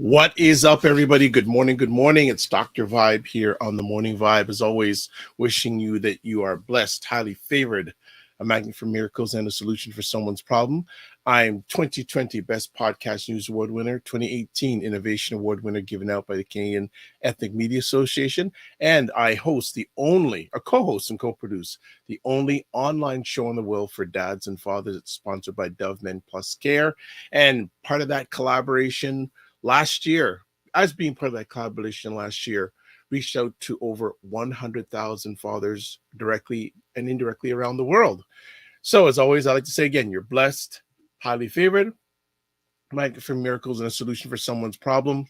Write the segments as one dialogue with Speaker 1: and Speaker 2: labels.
Speaker 1: What is up, everybody? Good morning. Good morning. It's Dr. Vibe here on the Morning Vibe. As always, wishing you that you are blessed, highly favored, a magnet for miracles, and a solution for someone's problem. I'm 2020 Best Podcast News Award winner, 2018 Innovation Award winner given out by the Canadian Ethnic Media Association, and I host co-host and co-produce the only online show in the world for dads and fathers. It's sponsored by Dove Men Plus Care, and part of that collaboration last year, as being part of that collaboration last year, reached out to over 100,000 fathers directly and indirectly around the world. So as always, I like to say again, you're blessed, highly favored, magnet for miracles, and a solution for someone's problem.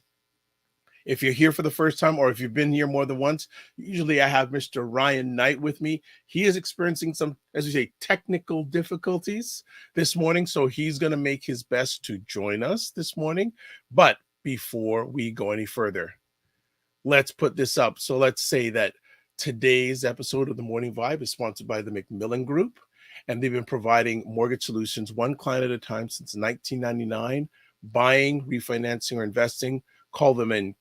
Speaker 1: If you're here for the first time, or if you've been here more than once, usually I have Mr. Ryan Knight with me. He is experiencing some, as we say, technical difficulties this morning, so he's going to make his best to join us this morning. But before we go any further, let's put this up. So let's say that today's episode of the Morning Vibe is sponsored by the Macmillan Group, and they've been providing mortgage solutions one client at a time since 1999, buying, refinancing, or investing. Call them in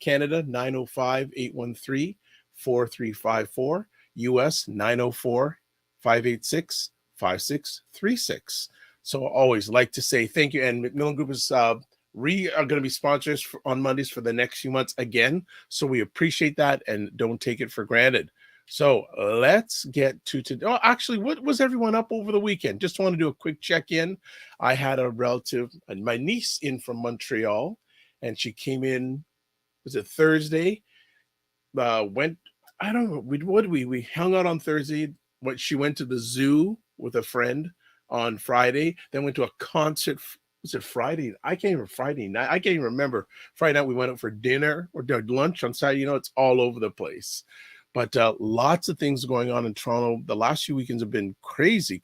Speaker 1: Canada, 905-813-4354, US 904-586-5636. So I always like to say thank you. And Macmillan Group is are going to be sponsors on Mondays for the next few months again. So we appreciate that and don't take it for granted. So let's get to today. Oh, actually, what was everyone up over the weekend? Just want to do a quick check-in. I had a relative, my niece, in from Montreal, and she came in, was it Thursday? We hung out on Thursday. She went to the zoo with a friend on Friday, then went to a concert. Was it Friday? I can't even remember. Friday night we went out for dinner or lunch on Saturday. It's all over the place. But lots of things going on in Toronto. The last few weekends have been crazy.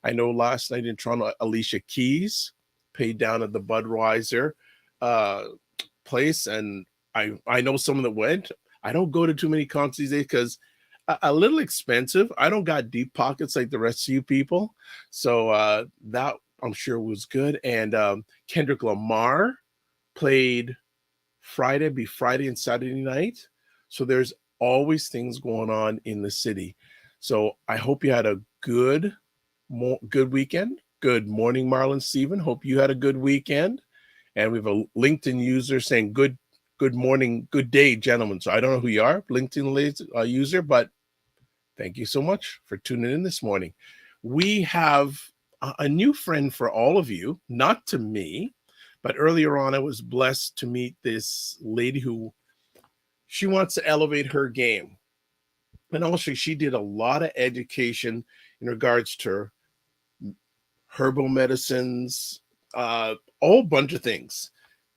Speaker 1: I know last night in Toronto, Alicia Keys paid down at the Budweiser place, and I know someone that went. I don't go to too many concerts these days because a little expensive. I don't got deep pockets like the rest of you people, so that I'm sure was good. And Kendrick Lamar played Friday and Saturday night, so there's always things going on in the city. So I hope you had a good weekend. Good morning, Marlon Steven. Hope you had a good weekend. And we have a LinkedIn user saying good morning, good day, gentlemen. So I don't know who you are, LinkedIn user, but thank you so much for tuning in this morning. We have a new friend for all of you, not to me, but earlier on I was blessed to meet this lady who she wants to elevate her game. And also she did a lot of education in regards to herbal medicines, a whole bunch of things,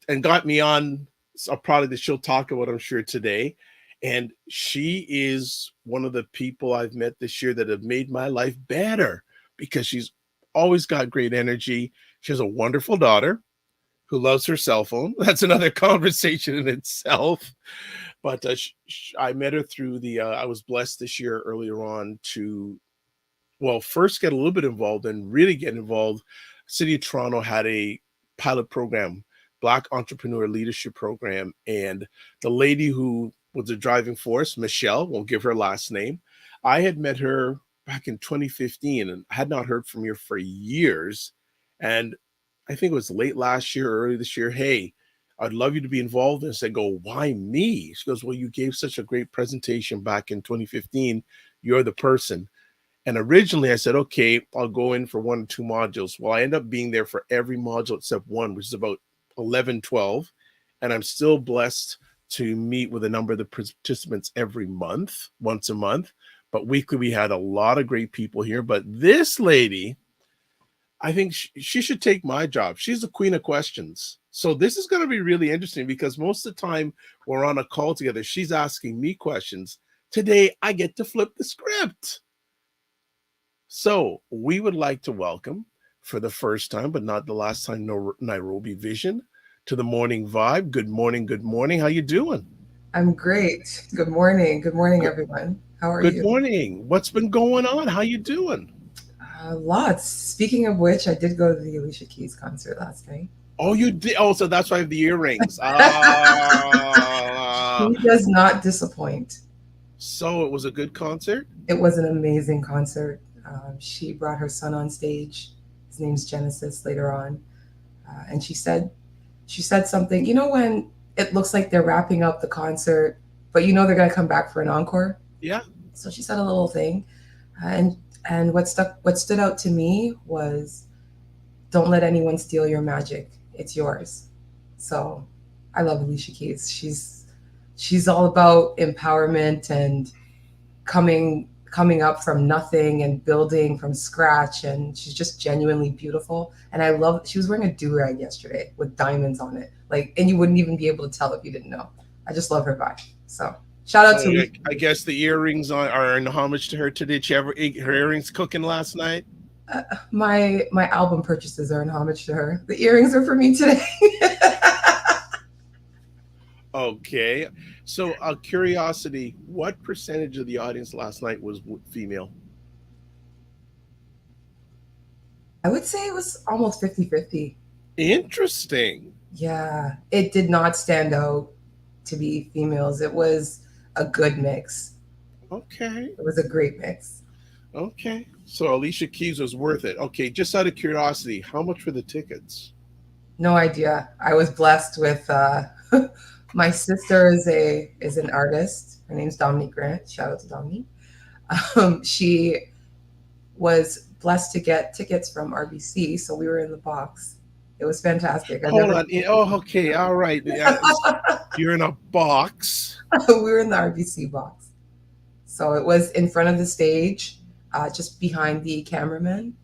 Speaker 1: and got me on a product that she'll talk about, I'm sure, today. And she is one of the people I've met this year that have made my life better because she's always got great energy. She has a wonderful daughter who loves her cell phone. That's another conversation in itself. But I met her through I was blessed this year earlier on to, first get a little bit involved and really get involved. City of Toronto had a pilot program, Black Entrepreneur Leadership Program. And the lady who was the driving force, Michelle, won't give her last name. I had met her back in 2015 and had not heard from her for years. And I think it was late last year or early this year. Hey, I'd love you to be involved in this. I go, why me? She goes, well, you gave such a great presentation back in 2015. You're the person. And originally I said, okay, I'll go in for 1 or 2 modules. Well, I end up being there for every module except one, which is about 11, 12. And I'm still blessed to meet with a number of the participants every month, once a month. But weekly, we had a lot of great people here. But this lady, I think she should take my job. She's the queen of questions. So this is going to be really interesting because most of the time we're on a call together, she's asking me questions. Today, I get to flip the script. So we would like to welcome, for the first time, but not the last time, Nyrobi Vision to the Morning Vibe. Good morning. Good morning. How you doing?
Speaker 2: I'm great. Good morning. Good morning, everyone. How are you?
Speaker 1: Good morning. What's been going on? How you doing?
Speaker 2: Lots. Speaking of which, I did go to the Alicia Keys concert last night.
Speaker 1: Oh, you did. Oh, so that's why I have the earrings. Ah,
Speaker 2: She does not disappoint.
Speaker 1: so it was a good concert.
Speaker 2: It was an amazing concert. She brought her son on stage. His name's Genesis later on. And she said something, when it looks like they're wrapping up the concert, but they're going to come back for an encore.
Speaker 1: Yeah.
Speaker 2: So she said a little thing. And what stood out to me was, don't let anyone steal your magic. It's yours. So I love Alicia Keys. She's all about empowerment and coming up from nothing and building from scratch, and she's just genuinely beautiful. And I love, she was wearing a do-rag yesterday with diamonds on it, and you wouldn't even be able to tell if you didn't know. I just love her vibe. So shout out
Speaker 1: So
Speaker 2: to
Speaker 1: I guess the earrings are in homage to her today. Did she ever eat her earrings cooking last night?
Speaker 2: my album purchases are in homage to her. The earrings are for me today.
Speaker 1: Okay. So, curiosity, what percentage of the audience last night was female?
Speaker 2: I would say it was almost 50-50.
Speaker 1: Interesting.
Speaker 2: Yeah, it did not stand out to be females. It was a good mix.
Speaker 1: Okay.
Speaker 2: It was a great mix.
Speaker 1: Okay. So Alicia Keys was worth it. Okay. Just out of curiosity, how much were the tickets?
Speaker 2: No idea. I was blessed with my sister is an artist. Her name's Dominique Grant. Shout out to Dominique. She was blessed to get tickets from RBC, so we were in the box. It was fantastic.
Speaker 1: Hold on. Oh, okay. All right. Yeah, you're in a box.
Speaker 2: We were in the RBC box. So it was in front of the stage, just behind the cameraman.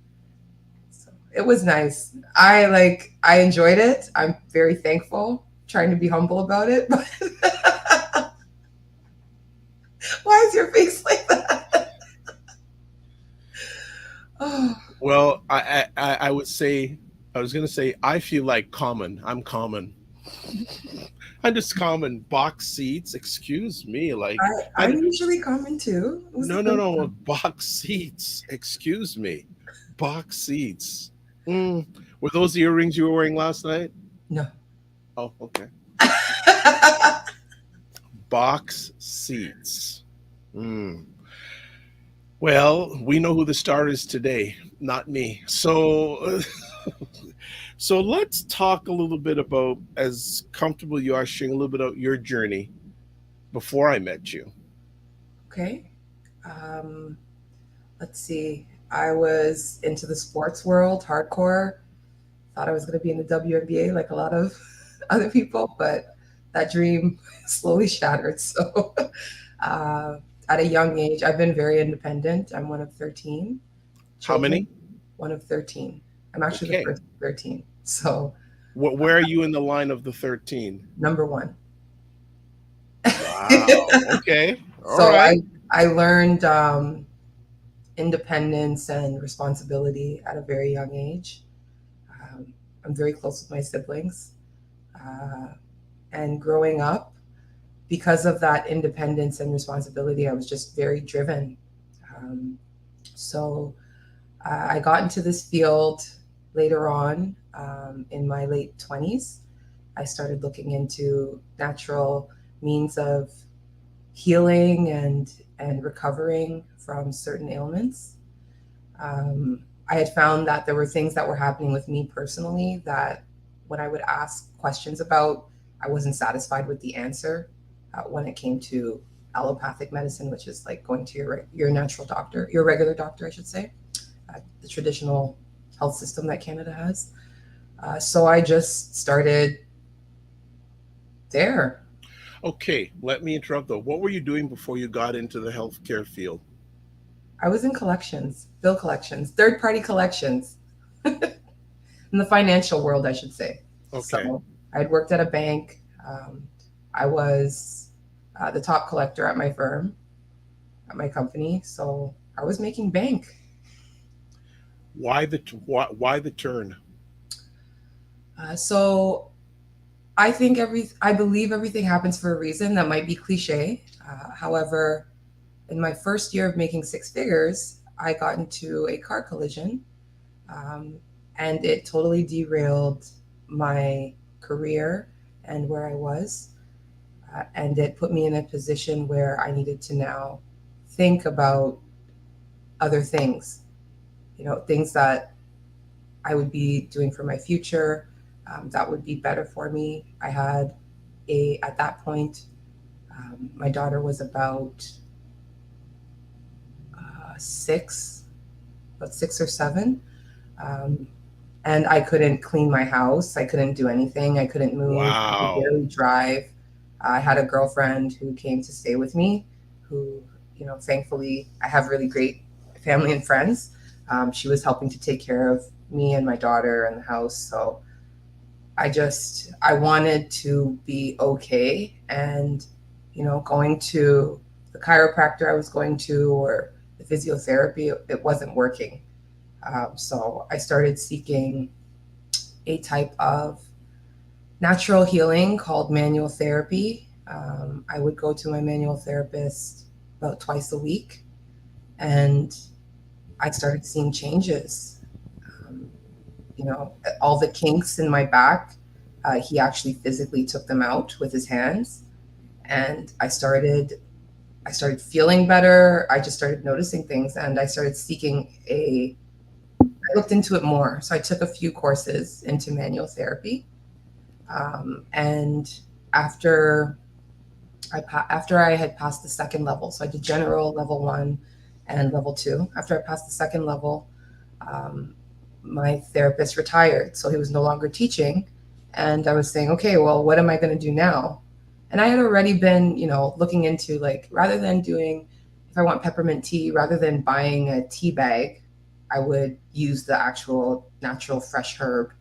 Speaker 2: So it was nice. I enjoyed it. I'm very thankful. Trying to be humble about it. But why is your face like that? Oh.
Speaker 1: Well, I would say, I was going to say, I feel like common. I'm common. I'm just common. Box seats. Excuse me.
Speaker 2: I'm usually common too.
Speaker 1: No. Box seats. Excuse me. Box seats. Were those the earrings you were wearing last night?
Speaker 2: No.
Speaker 1: Oh, okay. Box seats. Well, we know who the star is today, not me. So, so let's talk a little bit about, as comfortable you are, sharing a little bit about your journey before I met you.
Speaker 2: Okay. Let's see. I was into the sports world, hardcore. Thought I was going to be in the WNBA like a lot of other people, but that dream slowly shattered. So at a young age, I've been very independent. I'm one of 13 children.
Speaker 1: How many?
Speaker 2: One of 13. I'm actually
Speaker 1: Okay.
Speaker 2: the first of 13. So
Speaker 1: Where are you in the line of the 13?
Speaker 2: number one.
Speaker 1: Wow. Okay. All
Speaker 2: So
Speaker 1: right.
Speaker 2: I learned independence and responsibility at a very young age. I'm very close with my siblings. And growing up, because of that independence and responsibility, I was just very driven. So I got into this field later on in my late 20s. I started looking into natural means of healing and recovering from certain ailments. I had found that there were things that were happening with me personally that when I would ask questions about, I wasn't satisfied with the answer when it came to allopathic medicine, which is like going to your natural doctor, your regular doctor, I should say, the traditional health system that Canada has. So I just started there.
Speaker 1: Okay, let me interrupt though. What were you doing before you got into the healthcare field?
Speaker 2: I was in collections, bill collections, third-party collections, in the financial world, I should say.
Speaker 1: Okay.
Speaker 2: So I had worked at a bank. I was the top collector at my firm, at my company. So I was making bank.
Speaker 1: Why the turn?
Speaker 2: So I believe everything happens for a reason. That might be cliche. However, in my first year of making six figures, I got into a car collision, and it totally derailed my career and where I was. And it put me in a position where I needed to now think about other things, things that I would be doing for my future, that would be better for me. I had at that point, my daughter was six, about 6 or 7. Um, and I couldn't clean my house. I couldn't do anything. I couldn't move. I could
Speaker 1: Wow.
Speaker 2: barely drive. I had a girlfriend who came to stay with me, who, thankfully, I have really great family and friends. She was helping to take care of me and my daughter and the house. So I wanted to be okay. And, going to the chiropractor I was going to, or the physiotherapy, it wasn't working. So I started seeking a type of natural healing called manual therapy. I would go to my manual therapist about twice a week, and I started seeing changes. Um, all the kinks in my back, he actually physically took them out with his hands, and I started feeling better. I just started noticing things, and I started seeking I looked into it more. So I took a few courses into manual therapy. And after after I had passed the second level, so I did general level 1 and level 2. After I passed the second level, um, my therapist retired, so he was no longer teaching. And I was saying, okay, well, what am I going to do now? And I had already been, looking into, like, rather than doing, if I want peppermint tea, rather than buying a tea bag, I would use the actual natural fresh herb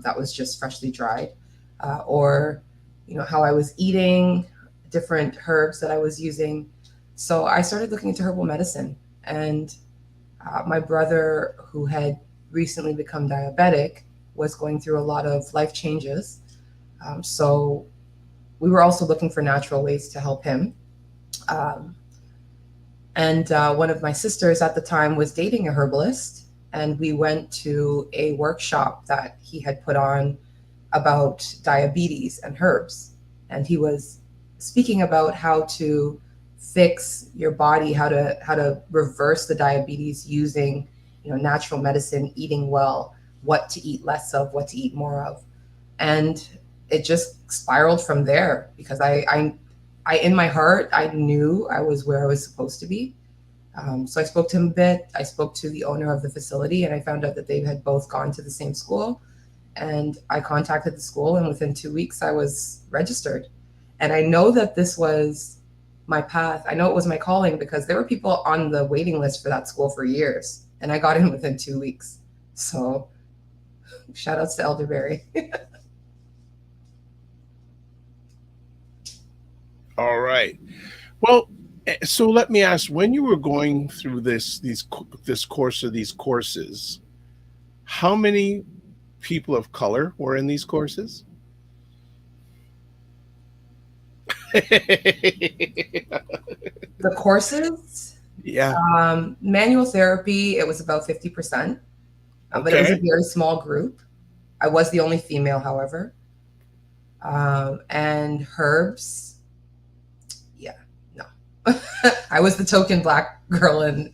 Speaker 2: that was just freshly dried, or how I was eating, different herbs that I was using. So I started looking into herbal medicine, and my brother, who had recently become diabetic, was going through a lot of life changes. So we were also looking for natural ways to help him. Um, and one of my sisters at the time was dating a herbalist, and we went to a workshop that he had put on about diabetes and herbs. And he was speaking about how to fix your body, how to reverse the diabetes using, natural medicine, eating well, what to eat less of, what to eat more of. And it just spiraled from there, because I in my heart, I knew I was where I was supposed to be. So I spoke to him a bit. I spoke to the owner of the facility, and I found out that they had both gone to the same school. And I contacted the school, and within 2 weeks, I was registered. And I know that this was my path. I know it was my calling, because there were people on the waiting list for that school for years, and I got in within 2 weeks. So shout outs to Elderberry.
Speaker 1: All right. Well, so let me ask, when you were going through this course of these courses, how many people of color were in these courses?
Speaker 2: The courses,
Speaker 1: Yeah.
Speaker 2: manual therapy, it was about 50%, but it was a
Speaker 1: Okay.
Speaker 2: very small group. I was the only female, however. And herbs, yeah, no. I was the token black girl in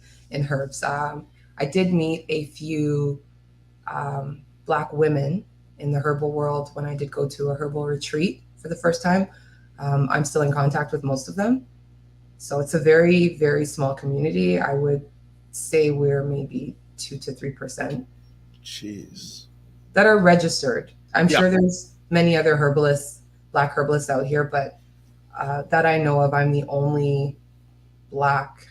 Speaker 2: herbs. I did meet a few black women in the herbal world when I did go to a herbal retreat for the first time. I'm still in contact with most of them. So it's a very, very small community. I would say we're maybe 2 to 3%
Speaker 1: Jeez.
Speaker 2: that are registered. I'm
Speaker 1: Yeah.
Speaker 2: sure there's many other herbalists, black herbalists out here, but that I know of, I'm the only black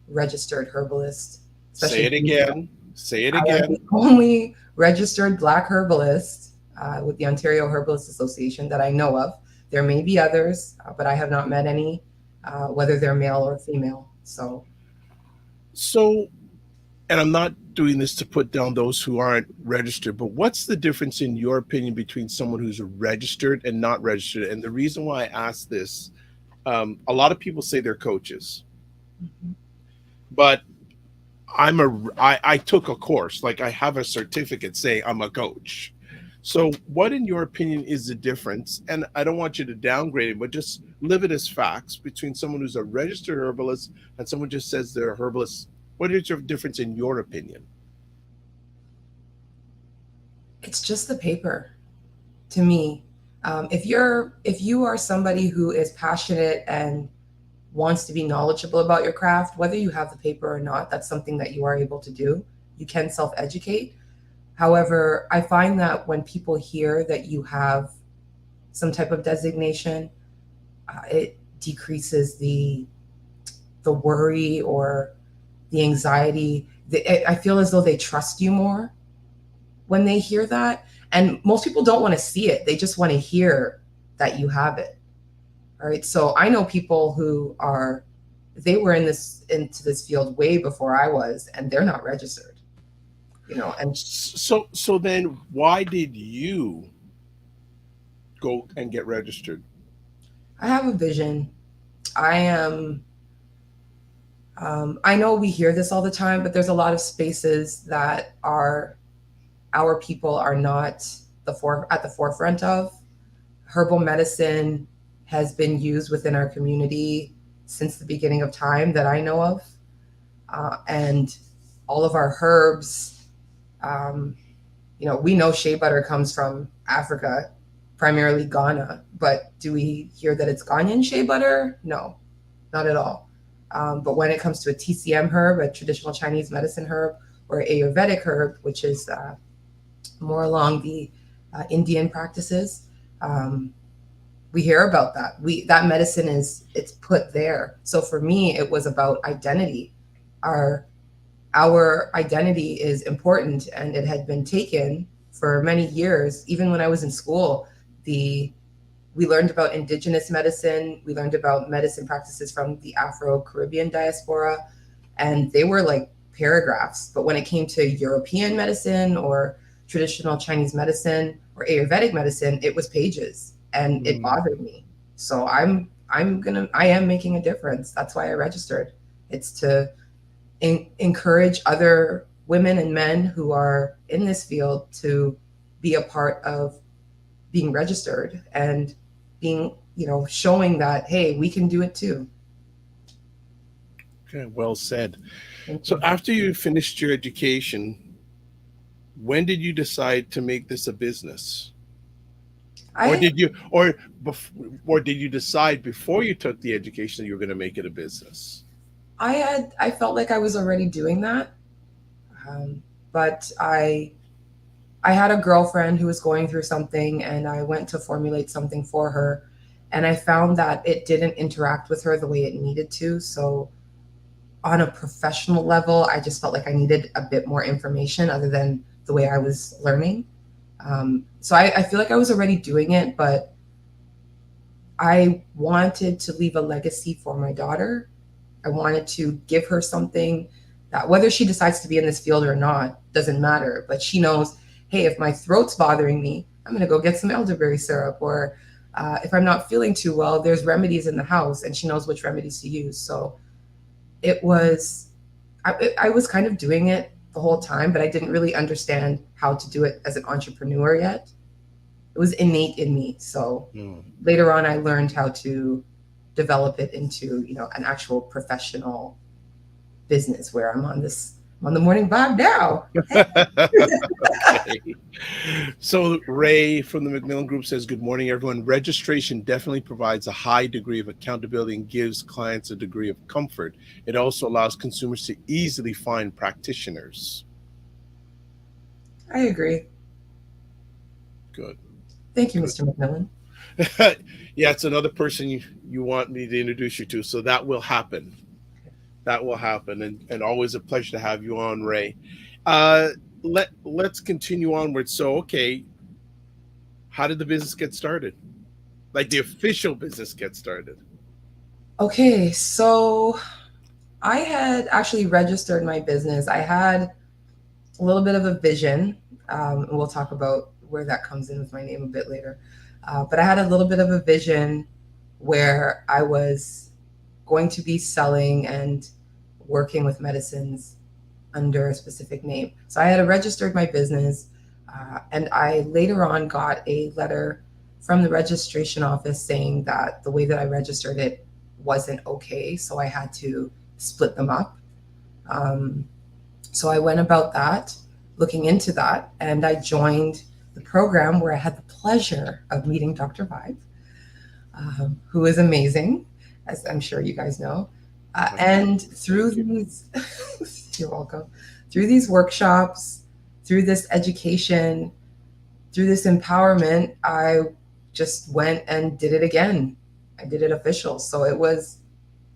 Speaker 2: registered herbalist,
Speaker 1: Say
Speaker 2: especially
Speaker 1: it
Speaker 2: female.
Speaker 1: again. Say it
Speaker 2: I am
Speaker 1: again.
Speaker 2: the only registered black herbalist with the Ontario Herbalists Association that I know of. There may be others, but I have not met any, whether they're male or female. So
Speaker 1: So, and I'm not doing this to put down those who aren't registered, but what's the difference, in your opinion, between someone who's registered and not registered? And the reason why I ask this, a lot of people say they're coaches,
Speaker 2: mhm.
Speaker 1: but I took a course, like I have a certificate saying I'm a coach. So, what, in your opinion, is the difference? And I don't want you to downgrade it, but just live it as facts between someone who's a registered herbalist and someone just says they're a herbalist. What is your difference in your opinion?
Speaker 2: It's just the paper to me. If you are somebody who is passionate and wants to be knowledgeable about your craft, whether you have the paper or not, that's something that you are able to do. You can self-educate. However, I find that when people hear that you have some type of designation, it decreases the worry or the anxiety. I feel as though they trust you more when they hear that. And most people don't want to see it. They just want to hear that you have it. All right. So I know people who they were into this field way before I was, and they're not registered, and
Speaker 1: So then why did you go and get registered?
Speaker 2: I have a vision. I am, I know we hear this all the time, but there's a lot of spaces that our people are not at the forefront of. Herbal medicine has been used within our community since the beginning of time that I know of. And all of our herbs, we know shea butter comes from Africa, primarily Ghana, but do we hear that it's Ghanaian shea butter? No, not at all. But when it comes to a TCM herb, a traditional Chinese medicine herb, or Ayurvedic herb, which is more along the Indian practices, we hear about that. That medicine it's put there. So for me, it was about identity. Our identity is important, and it had been taken for many years. Even when I was in school, we learned about Indigenous medicine. We learned about medicine practices from the Afro-Caribbean diaspora, and they were like paragraphs. But when it came to European medicine or traditional Chinese medicine or Ayurvedic medicine, it was pages, and it bothered me. So I am making a difference. That's why I registered. It's to encourage other women and men who are in this field to be a part of being registered and being, showing that, hey, we can do it too.
Speaker 1: Okay, well said. So after you finished your education, when did you decide to make this a business? Or did you decide before you took the education that you were going to make it a business?
Speaker 2: I felt like I was already doing that. But I had a girlfriend who was going through something, and I went to formulate something for her, and I found that it didn't interact with her the way it needed to. So on a professional level, I just felt like I needed a bit more information other than the way I was learning. So I feel like I was already doing it, but I wanted to leave a legacy for my daughter. I wanted to give her something that, whether she decides to be in this field or not, doesn't matter. But she knows, hey, if my throat's bothering me, I'm going to go get some elderberry syrup. Or if I'm not feeling too well, there's remedies in the house, and she knows which remedies to use. So I was kind of doing it the whole time, but I didn't really understand how to do it as an entrepreneur yet. It was innate in me. So later on, I learned how to develop it into, an actual professional business where I'm on the morning vibe now.
Speaker 1: Okay. So Ray from the Macmillan Group says, good morning, everyone. Registration definitely provides a high degree of accountability and gives clients a degree of comfort. It also allows consumers to easily find practitioners.
Speaker 2: I agree.
Speaker 1: Good.
Speaker 2: Thank you, Mr. Macmillan.
Speaker 1: Yeah, it's another person you want me to introduce you to. So that will happen. That will happen. And always a pleasure to have you on, Ray. Let's continue onward. So, okay, how did the business get started? Like the official business get started?
Speaker 2: Okay, so I had actually registered my business. I had a little bit of a vision. And we'll talk about where that comes in with my name a bit later. But I had a little bit of a vision where I was going to be selling and working with medicines under a specific name. So I had registered my business. And I later on got a letter from the registration office saying that the way that I registered it wasn't okay, so I had to split them up. Um, so I went about that, looking into that, and I joined the program where I had the pleasure of meeting Dr. Vibe, who is amazing, as I'm sure you guys know. And through these, you're welcome, through these workshops, through this education, through this empowerment, I just went and did it again. I did it official. So it was,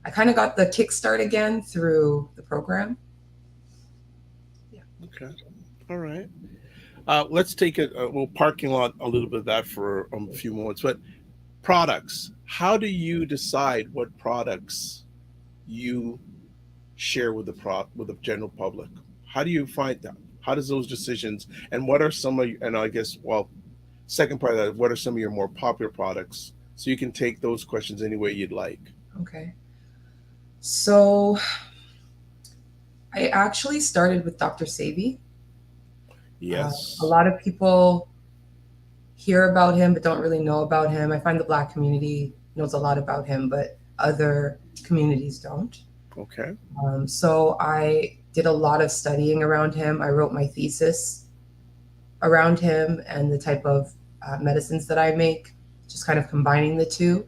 Speaker 2: I kind of got the kickstart again through the program.
Speaker 1: Yeah. Okay. All right. Let's take it. We'll parking lot a little bit of that for a few moments. But products. How do you decide what products you share with the general public? How do you find that? How does those decisions, and what are some of, and I guess, well, second part of that, what are some of your more popular products? So you can take those questions any way you'd like.
Speaker 2: Okay. So I actually started with Dr. Sebi.
Speaker 1: Yes.
Speaker 2: A lot of people hear about him but don't really know about him. I find the Black community knows a lot about him, but other communities don't.
Speaker 1: Okay.
Speaker 2: So I did a lot of studying around him. I wrote my thesis around him and the type of medicines that I make, just kind of combining the two.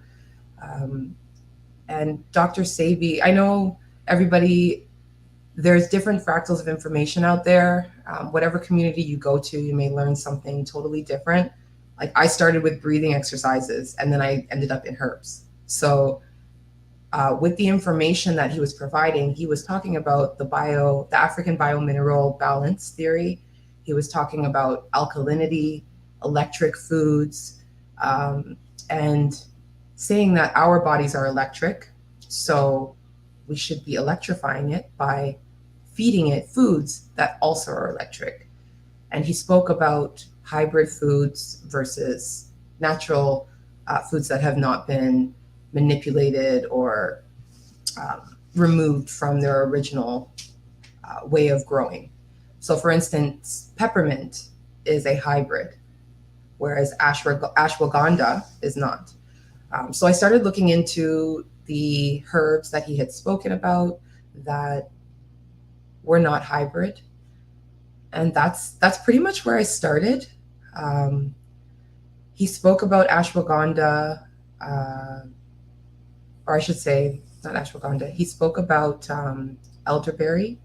Speaker 2: And Dr. Sebi, I know everybody, there's different fractals of information out there. Whatever community you go to, you may learn something totally different. Like I started with breathing exercises and then I ended up in herbs. So with the information that he was providing, he was talking about the African biomineral balance theory. He was talking about alkalinity, electric foods, and saying that our bodies are electric. So we should be electrifying it by feeding it foods that also are electric. And he spoke about hybrid foods versus natural foods that have not been manipulated or removed from their original way of growing. So for instance, peppermint is a hybrid, whereas ashwagandha is not. So I started looking into the herbs that he had spoken about that were not hybrid. And that's pretty much where I started. He spoke about ashwagandha, or I should say, not ashwagandha. He spoke about elderberry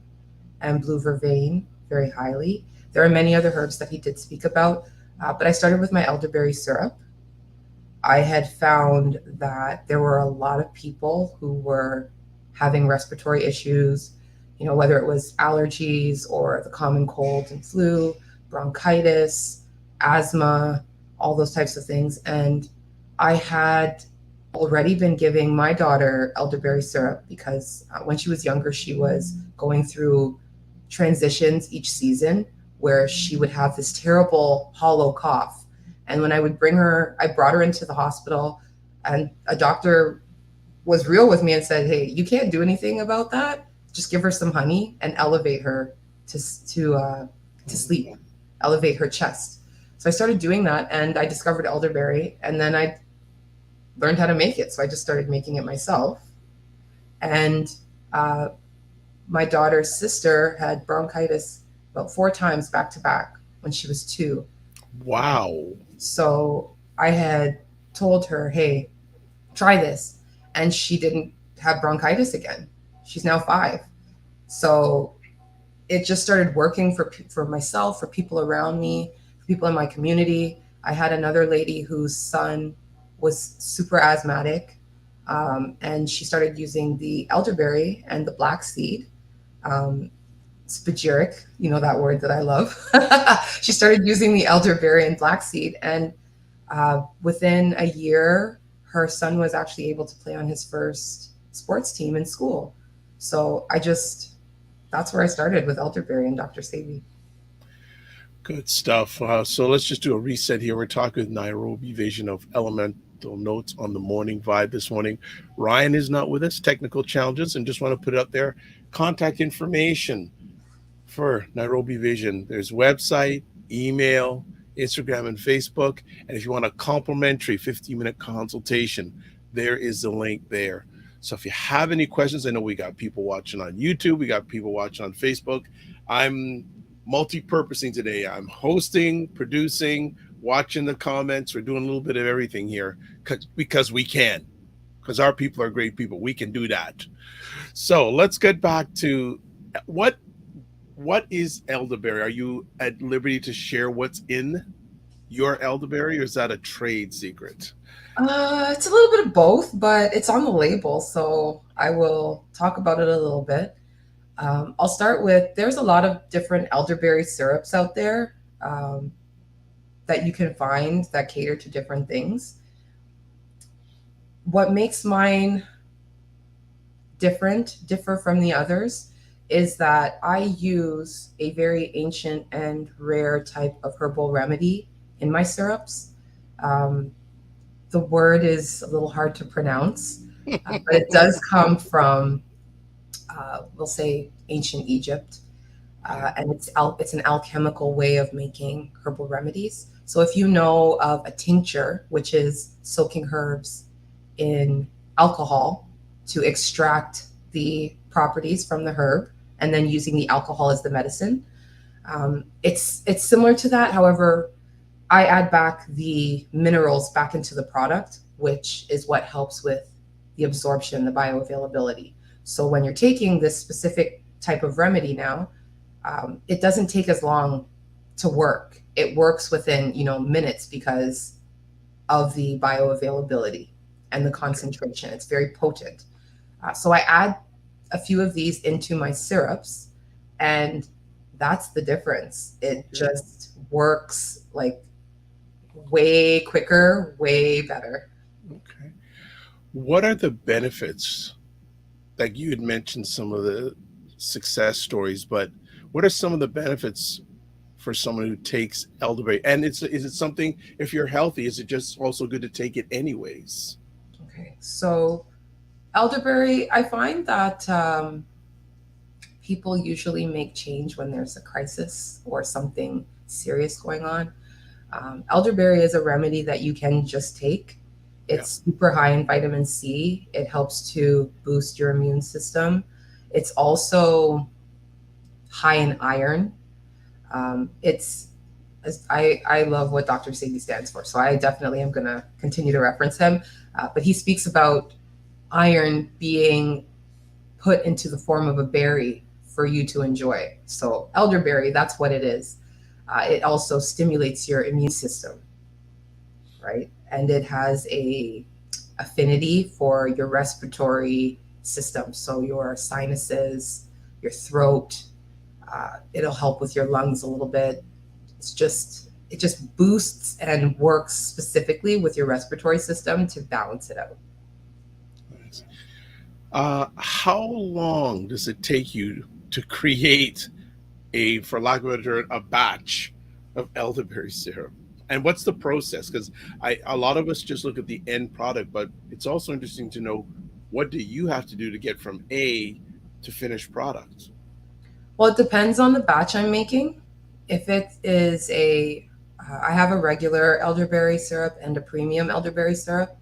Speaker 2: and blue vervain very highly. There are many other herbs that he did speak about, but I started with my elderberry syrup. I had found that there were a lot of people who were having respiratory issues, whether it was allergies or the common cold and flu, bronchitis, asthma, all those types of things. And I had already been giving my daughter elderberry syrup because when she was younger, she was going through transitions each season where she would have this terrible hollow cough. And when I would I brought her into the hospital, and a doctor was real with me and said, "Hey, you can't do anything about that. Just give her some honey and elevate her to sleep, elevate her chest." So I started doing that, and I discovered elderberry, and then I learned how to make it. So I just started making it myself. And my daughter's sister had bronchitis about 4 times back to back when she was 2.
Speaker 1: Wow.
Speaker 2: So I had told her, "Hey, try this." And she didn't have bronchitis again. She's now 5. So it just started working for myself, for people around me, for people in my community. I had another lady whose son was super asthmatic, and she started using the elderberry and the black seed, spagyric, that word that I love. She started using the elderberry and black seed, and within a year, her son was actually able to play on his first sports team in school. So that's where I started with elderberry and Dr. Sebi.
Speaker 1: Good stuff. So let's just do a reset here. We're talking with Nyrobi Vision of Elemental Notes on the Morning Vibe this morning. Ryan is not with us, technical challenges, and just want to put it up there. Contact information for Nyrobi Vision. There's website, email, Instagram, and Facebook. And if you want a complimentary 15-minute consultation, there is the link there. So if you have any questions, I know we got people watching on YouTube, we got people watching on Facebook. I'm multi-purposing today. I'm hosting, producing, watching the comments. We're doing a little bit of everything here because we can, because our people are great people. We can do that. So let's get back to what is elderberry? Are you at liberty to share what's in your elderberry, or is that a trade secret?
Speaker 2: It's a little bit of both, but it's on the label, so I will talk about it a little bit. I'll start with there's a lot of different elderberry syrups out there that you can find that cater to different things. What makes mine differ from the others is that I use a very ancient and rare type of herbal remedy in my syrups. The word is a little hard to pronounce, but it does come from, we'll say, ancient Egypt. And it's an alchemical way of making herbal remedies. So if you know of a tincture, which is soaking herbs in alcohol to extract the properties from the herb, and then using the alcohol as the medicine, it's similar to that. However, I add back the minerals back into the product, which is what helps with the absorption, the bioavailability. So when you're taking this specific type of remedy now, it doesn't take as long to work. It works within, minutes because of the bioavailability and the concentration. It's very potent. So I add a few of these into my syrups, and that's the difference. It just works like way quicker, way better.
Speaker 1: Okay. What are the benefits? Like you had mentioned some of the success stories, but what are some of the benefits for someone who takes elderberry? And is it something, if you're healthy, is it just also good to take it anyways?
Speaker 2: Okay, so elderberry, I find that people usually make change when there's a crisis or something serious going on. Elderberry is a remedy that you can just take. It's super high in vitamin C. It helps to boost your immune system. It's also high in iron. I love what Dr. Sadie stands for, so I definitely am going to continue to reference him. But he speaks about iron being put into the form of a berry for you to enjoy. So elderberry, that's what it is. It also stimulates your immune system, right? And it has a affinity for your respiratory system. So your sinuses, your throat, it'll help with your lungs a little bit. It just boosts and works specifically with your respiratory system to balance it out.
Speaker 1: Nice. How long does it take you to create for lack of a better term, a batch of elderberry syrup? And what's the process? Because a lot of us just look at the end product, but it's also interesting to know, what do you have to do to get from A to finished product?
Speaker 2: Well, it depends on the batch I'm making. If it is I have a regular elderberry syrup and a premium elderberry syrup.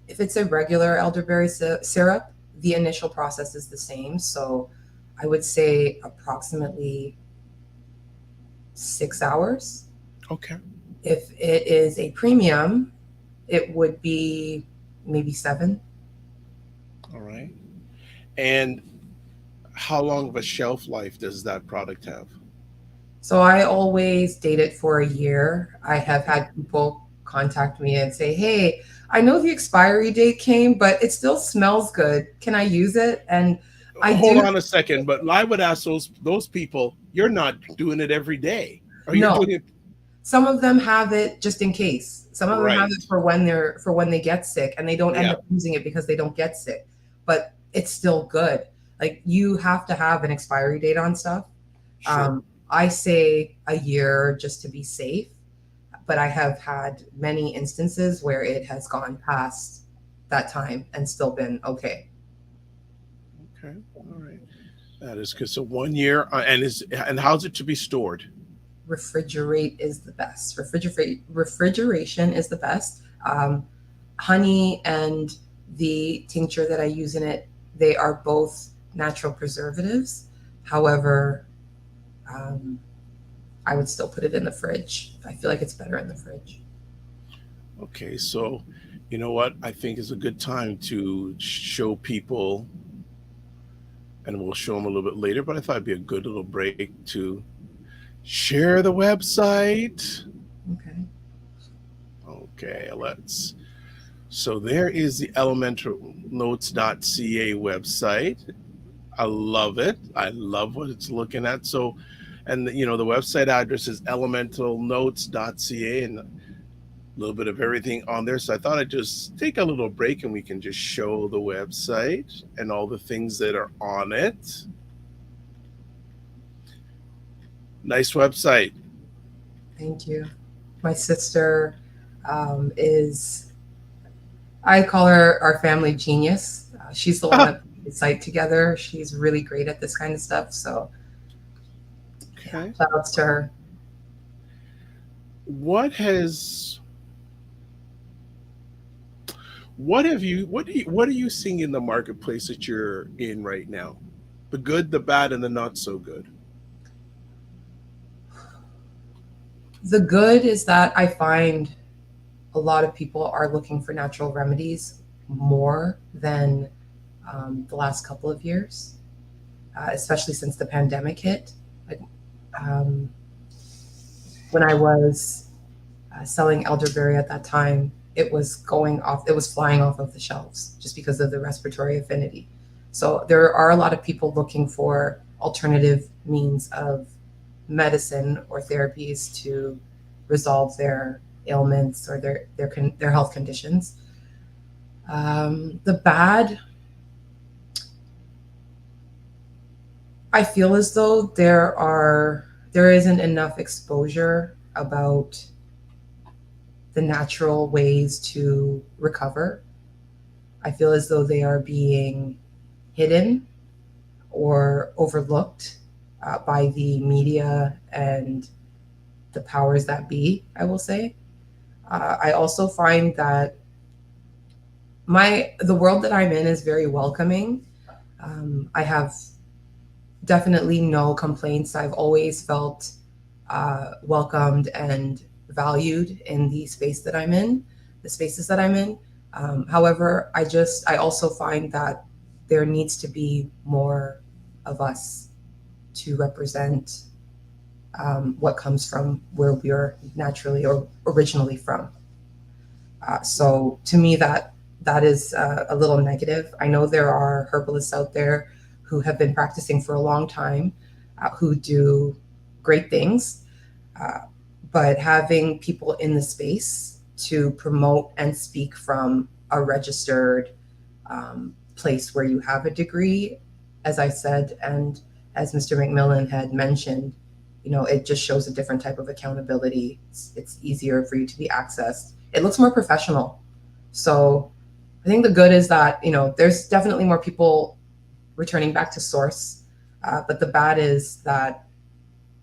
Speaker 2: If it's a regular elderberry syrup, the initial process is the same. So I would say approximately 6 hours.
Speaker 1: Okay.
Speaker 2: If it is a premium, it would be maybe 7.
Speaker 1: All right. And how long of a shelf life does that product have?
Speaker 2: So I always date it for a year. I have had people contact me and say, hey, I know the expiry date came, but it still smells good. Can I use it? And
Speaker 1: Hold on a second, but I would ask those people, you're not doing it every day. Or you're doing it.
Speaker 2: Some of them have it just in case. Some of them have it for when they get sick, and they don't end up using it because they don't get sick. But it's still good. Like, you have to have an expiry date on stuff. Sure. I say a year just to be safe, but I have had many instances where it has gone past that time and still been okay.
Speaker 1: Okay, all right. That is good. So 1 year, and how's it to be stored?
Speaker 2: refrigerate is the best. Refrigeration is the best. Honey and the tincture that I use in it, they are both natural preservatives. However, I would still put it in the fridge. I feel like it's better in the fridge.
Speaker 1: Okay, so you know what I think is a good time to show people, and we'll show them a little bit later, but I thought it'd be a good little break to share the website.
Speaker 2: Okay.
Speaker 1: Okay, let's. So there is the elementalnotes.ca website. I love it. I love what it's looking at. So, and the website address is elementalnotes.ca, and a little bit of everything on there. So I thought I'd just take a little break and we can just show the website and all the things that are on it. Nice website.
Speaker 2: Thank you. My sister is, I call her our family genius. She's the one that put the site together. She's really great at this kind of stuff. So,
Speaker 1: okay.
Speaker 2: Yeah, shout outs to her.
Speaker 1: What are you seeing in the marketplace that you're in right now? The good, the bad, and the not so good.
Speaker 2: The good is that I find a lot of people are looking for natural remedies more than the last couple of years, especially since the pandemic hit. Like, when I was selling elderberry at that time, it was flying off of the shelves just because of the respiratory affinity. So there are a lot of people looking for alternative means of medicine or therapies to resolve their ailments or their health conditions. The bad, I feel as though there isn't enough exposure about the natural ways to recover. I feel as though they are being hidden or overlooked by the media and the powers that be, I will say. I also find that the world that I'm in is very welcoming. I have definitely no complaints. I've always felt welcomed and valued in the spaces that I'm in. However, I also find that there needs to be more of us to represent what comes from where we're naturally or originally from. So to me, that is a little negative. I know there are herbalists out there who have been practicing for a long time, who do great things, but having people in the space to promote and speak from a registered place where you have a degree, as I said, and as Mr. McMillan had mentioned, it just shows a different type of accountability. It's easier for you to be accessed. It looks more professional. So I think the good is that, there's definitely more people returning back to source. But the bad is that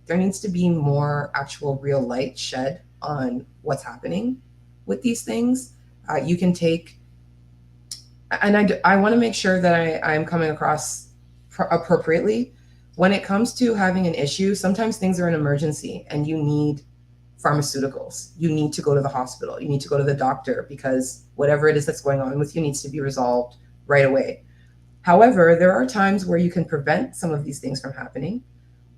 Speaker 2: there needs to be more actual real light shed on what's happening with these things. You can take, and I want to make sure that I'm coming across appropriately. When it comes to having an issue, sometimes things are an emergency and you need pharmaceuticals. You need to go to the hospital. You need to go to the doctor because whatever it is that's going on with you needs to be resolved right away. However, there are times where you can prevent some of these things from happening,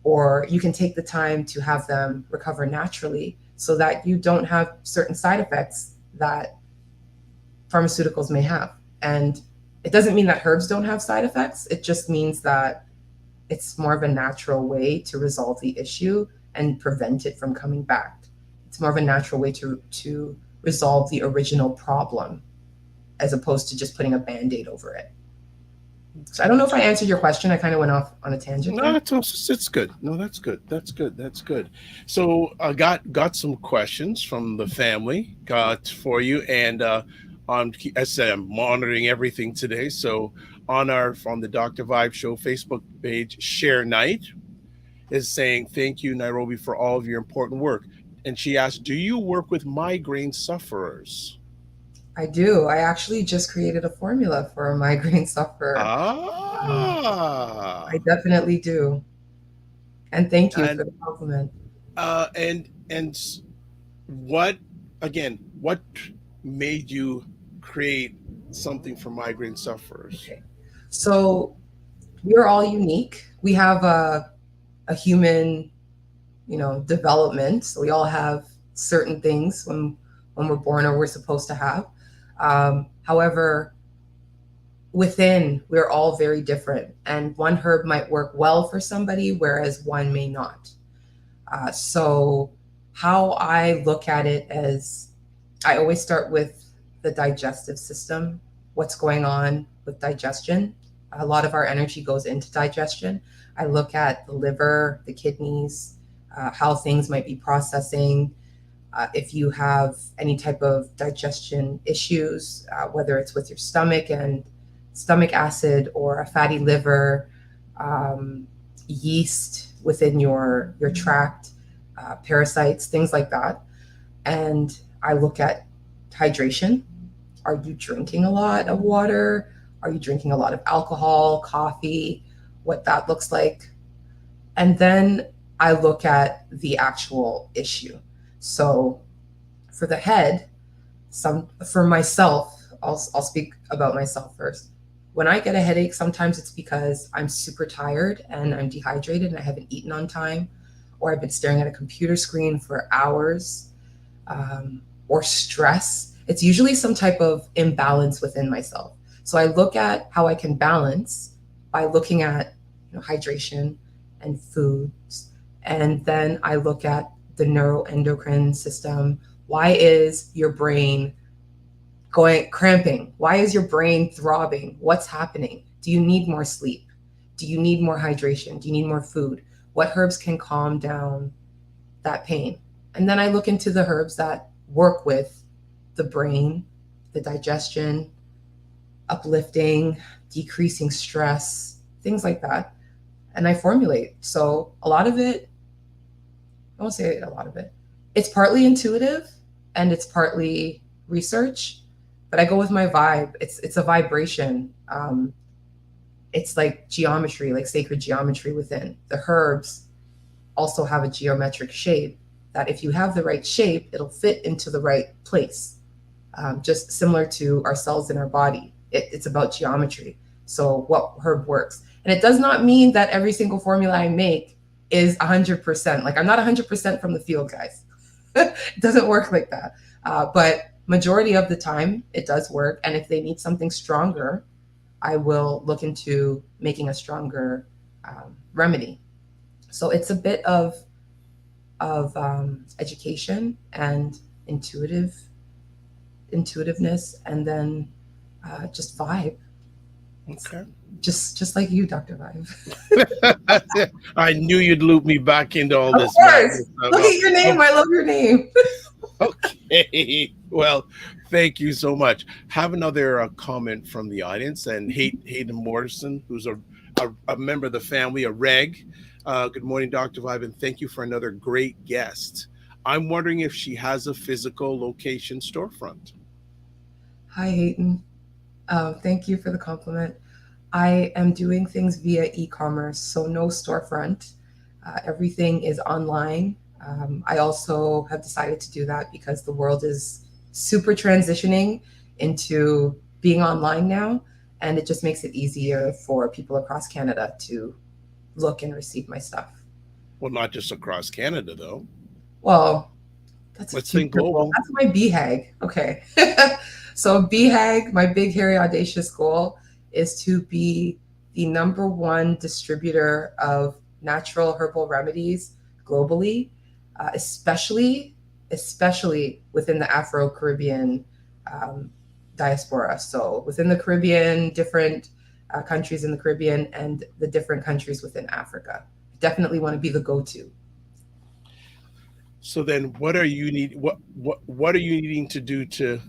Speaker 2: or you can take the time to have them recover naturally so that you don't have certain side effects that pharmaceuticals may have. And it doesn't mean that herbs don't have side effects. It just means that it's more of a natural way to resolve the issue and prevent it from coming back. It's more of a natural way to resolve the original problem as opposed to just putting a Band-Aid over it. So I don't know if I answered your question. I kind of went off on a tangent.
Speaker 1: No, it's good. No, that's good. That's good. So I got some questions from the family got for you, and as I said, I'm monitoring everything today. So on the Dr. Vibe Show Facebook page, share night, is saying, thank you, Nairobi, for all of your important work. And she asked, do you work with migraine sufferers?
Speaker 2: I do. I actually just created a formula for a migraine sufferer. Uh, I
Speaker 1: Ah,
Speaker 2: definitely do. And thank you
Speaker 1: and
Speaker 2: for the compliment.
Speaker 1: and what what made you create something for migraine sufferers?
Speaker 2: Okay. So we're all unique. We have a human, development. So we all have certain things when we're born or we're supposed to have. However, within, we're all very different. And one herb might work well for somebody, whereas one may not. So how I look at it as I always start with the digestive system, what's going on with digestion. A lot of our energy goes into digestion. I look at the liver, the kidneys, how things might be processing. If you have any type of digestion issues, whether it's with your stomach and stomach acid or a fatty liver, yeast within your tract, parasites, things like that. And I look at hydration. Are you drinking a lot of water? Are you drinking a lot of alcohol, coffee? What that looks like. And then I look at the actual issue. So for the head, for myself, I'll speak about myself first. When I get a headache, sometimes it's because I'm super tired and I'm dehydrated and I haven't eaten on time, or I've been staring at a computer screen for hours, or stress. It's usually some type of imbalance within myself. So I look at how I can balance by looking at hydration and foods. And then I look at the neuroendocrine system. Why is your brain going cramping? Why is your brain throbbing? What's happening? Do you need more sleep? Do you need more hydration? Do you need more food? What herbs can calm down that pain? And then I look into the herbs that work with the brain, the digestion, uplifting, decreasing stress, things like that. And I formulate. So a lot of it, I won't say a lot of it, it's partly intuitive and it's partly research, but I go with my vibe. It's a vibration. It's like geometry, like sacred geometry within. The herbs also have a geometric shape that if you have the right shape, it'll fit into the right place. Just similar to our cells in our body. It's about geometry. So what herb works. And it does not mean that every single formula I make is 100%. Like I'm not 100% from the field, guys. It doesn't work like that. But majority of the time it does work. And if they need something stronger, I will look into making a stronger remedy. So it's a bit of education and intuitiveness, and then just vibe.
Speaker 1: Okay.
Speaker 2: Just like you, Dr. Vibe.
Speaker 1: I knew you'd loop me back into all
Speaker 2: Of
Speaker 1: this
Speaker 2: course.
Speaker 1: madness.
Speaker 2: Look at your name. I love your name.
Speaker 1: Okay. Well, thank you so much. Have another comment from the audience, and Hayden Morrison, who's a member of the family, a reg. Good morning, Dr. Vibe, and thank you for another great guest. I'm wondering if she has a physical location storefront.
Speaker 2: Hi, Hayden. Thank you for the compliment. I am doing things via e-commerce, so no storefront. Everything is online. I also have decided to do that because the world is super transitioning into being online now, and it just makes it easier for people across Canada to look and receive my stuff.
Speaker 1: Well, not just across Canada, though.
Speaker 2: Well, that's
Speaker 1: Let's
Speaker 2: too
Speaker 1: think
Speaker 2: simple.
Speaker 1: global.
Speaker 2: That's my BHAG. Okay. So BHAG, my big, hairy, audacious goal is to be the number one distributor of natural herbal remedies globally, especially within the Afro-Caribbean diaspora. So within the Caribbean, different countries in the Caribbean, and the different countries within Africa. I definitely want to be the go-to.
Speaker 1: So then, what are you need? What are you needing to do to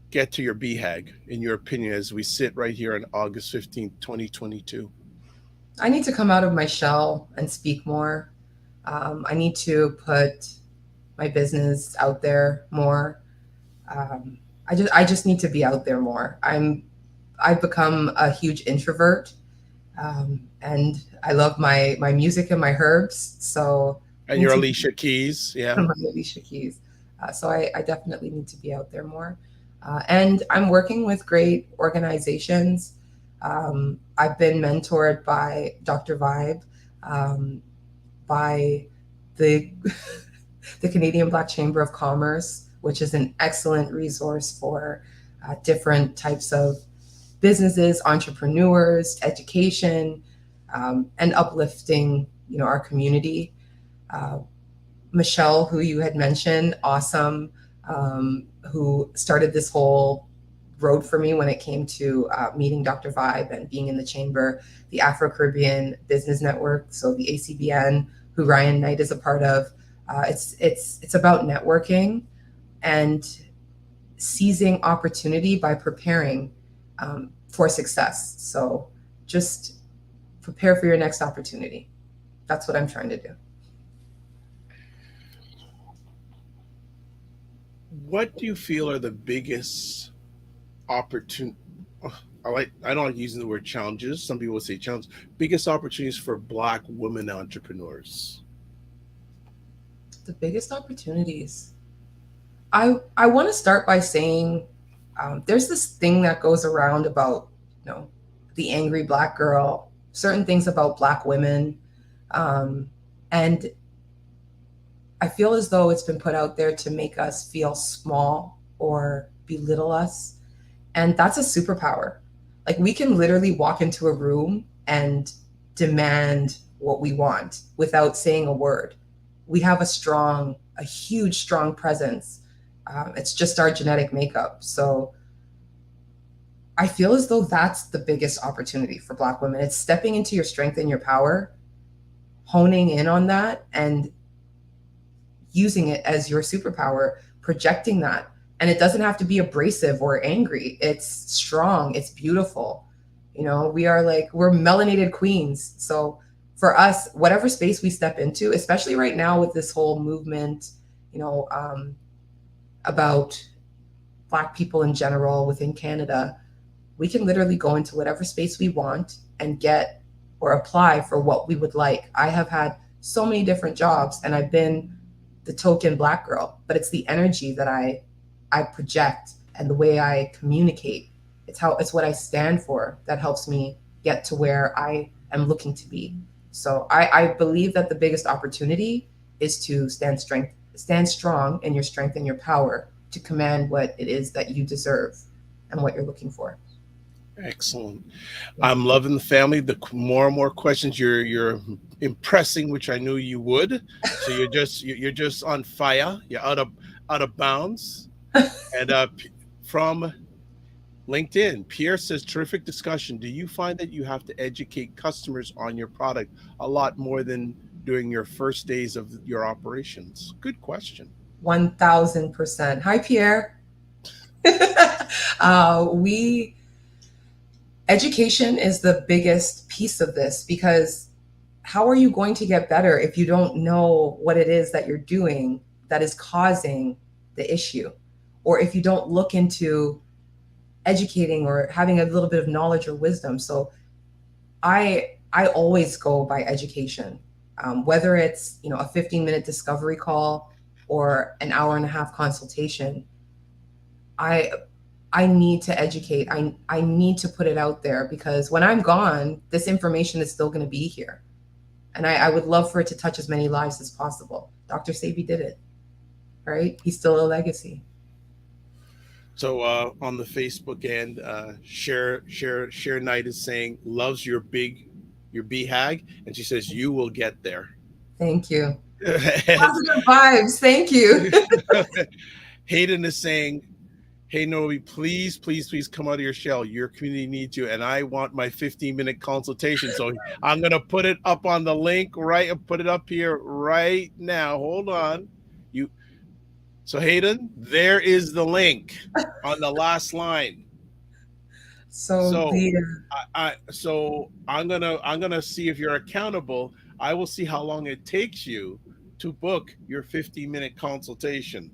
Speaker 1: get to your BHAG, in your opinion, as we sit right here on August 15th, 2022?
Speaker 2: I need to come out of my shell and speak more. I need to put my business out there more. I just need to be out there more. I've become a huge introvert, and I love my music and my herbs. So I
Speaker 1: And
Speaker 2: need
Speaker 1: your
Speaker 2: to
Speaker 1: Alicia Keys, yeah.
Speaker 2: my Alicia Keys. So I definitely need to be out there more. And I'm working with great organizations. I've been mentored by Dr. Vibe, um, by the the Canadian Black Chamber of Commerce, which is an excellent resource for different types of businesses, entrepreneurs, education, and uplifting, our community. Uh, Michelle, who you had mentioned, awesome, who started this whole road for me when it came to meeting Dr. Vibe and being in the chamber, the Afro-Caribbean Business Network, so the ACBN, who Ryan Knight is a part of. It's about networking and seizing opportunity by preparing for success. So just prepare for your next opportunity. That's what I'm trying to do.
Speaker 1: What do you feel are the biggest opportunity? I don't like using the word challenges. Some people would say challenges. Biggest opportunities for Black women entrepreneurs.
Speaker 2: The biggest opportunities. I want to start by saying there's this thing that goes around about the angry Black girl, certain things about Black women, and I feel as though it's been put out there to make us feel small or belittle us, and that's a superpower. Like we can literally walk into a room and demand what we want without saying a word. We have a huge, strong presence. It's just our genetic makeup. So I feel as though that's the biggest opportunity for Black women. It's stepping into your strength and your power, honing in on that, and using it as your superpower, projecting that. And it doesn't have to be abrasive or angry. It's strong. It's beautiful. We're melanated queens. So for us, whatever space we step into, especially right now with this whole movement, about Black people in general within Canada, we can literally go into whatever space we want and get or apply for what we would like. I have had so many different jobs and I've been the token Black girl, but it's the energy that I project and the way I communicate. It's what I stand for that helps me get to where I am looking to be. So I believe that the biggest opportunity is to stand strong in your strength and your power to command what it is that you deserve and what you're looking for.
Speaker 1: Excellent. I'm loving the family. The more and more questions you're impressing, which I knew you would. So you're just on fire. You're out of bounds. And from LinkedIn, Pierre says, terrific discussion. Do you find that you have to educate customers on your product a lot more than during your first days of your operations? Good question.
Speaker 2: 1000%. Hi, Pierre. Education is the biggest piece of this, because how are you going to get better if you don't know what it is that you're doing that is causing the issue? Or if you don't look into educating or having a little bit of knowledge or wisdom. So I always go by education, whether it's a 15-minute discovery call or an hour and a half consultation. I need to educate. I need to put it out there, because when I'm gone, this information is still going to be here. And I would love for it to touch as many lives as possible. Dr. Sebi did it, right? He's still a legacy.
Speaker 1: So on the Facebook end, Share Knight is saying loves your BHAG, and she says you will get there.
Speaker 2: Thank you. Positive vibes. Thank you.
Speaker 1: Hayden is saying, hey, Nyrobi, please come out of your shell. Your community needs you, and I want my 15-minute consultation. So I'm going to put it up on the link, put it up here right now. Hold on. So Hayden, there is the link on the last line.
Speaker 2: So
Speaker 1: So
Speaker 2: the
Speaker 1: so I'm gonna see if you're accountable. I will see how long it takes you to book your 15-minute consultation.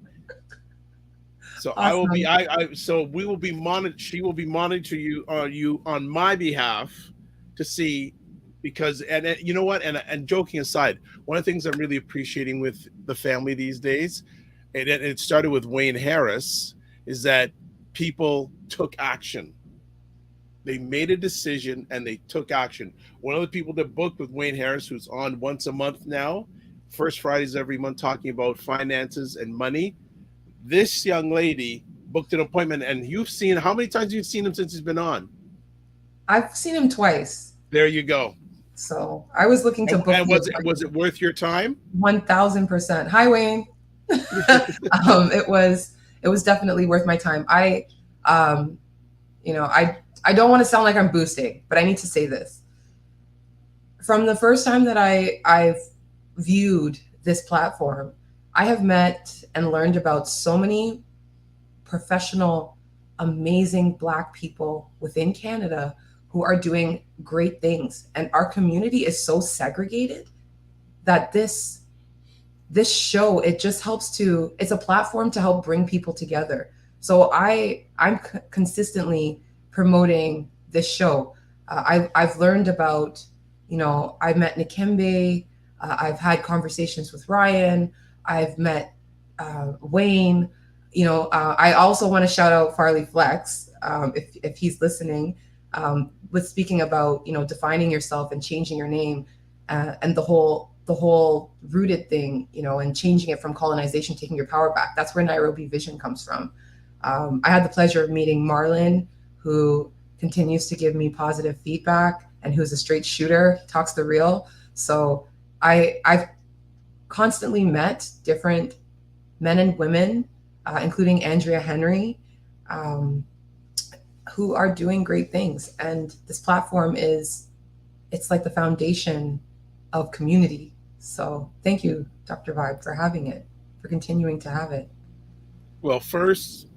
Speaker 1: So I will be
Speaker 2: awesome.
Speaker 1: I so we will be she will be monitoring you on my behalf to see, because and you know what, and joking aside, one of the things I'm really appreciating with the family these days, and it started with Wayne Harris, is that people took action. They made a decision and they took action. One of the people that booked with Wayne Harris, who's on once a month now, first Fridays every month, talking about finances and money. This young lady booked an appointment, and you've seen, how many times you've seen him since he's been on?
Speaker 2: I've seen him twice.
Speaker 1: There you go.
Speaker 2: So I was looking to book
Speaker 1: And
Speaker 2: the
Speaker 1: was it worth your time?
Speaker 2: 1000%. Hi, Wayne. It was definitely worth my time. Um, I don't want to sound like I'm boosting, but I need to say this. From the first time that I've viewed this platform, I have met and learned about so many professional, amazing Black people within Canada who are doing great things. And our community is so segregated that this show, it just helps to, it's a platform to help bring people together. So I'm consistently promoting this show. I've learned about, I've met Nikembe, I've had conversations with Ryan, I've met Wayne. I also want to shout out Farley Flex, if he's listening, with speaking about defining yourself and changing your name, and the whole rooted thing, and changing it from colonization, taking your power back. That's where Nyrobi Vision comes from. I had the pleasure of meeting Marlon, who continues to give me positive feedback and who's a straight shooter, talks the real. So I've constantly met different men and women, including Andrea Henry, who are doing great things. And this platform it's like the foundation of community. So thank you, Dr. Vibe, for having it, for continuing to have it.
Speaker 1: Well, first,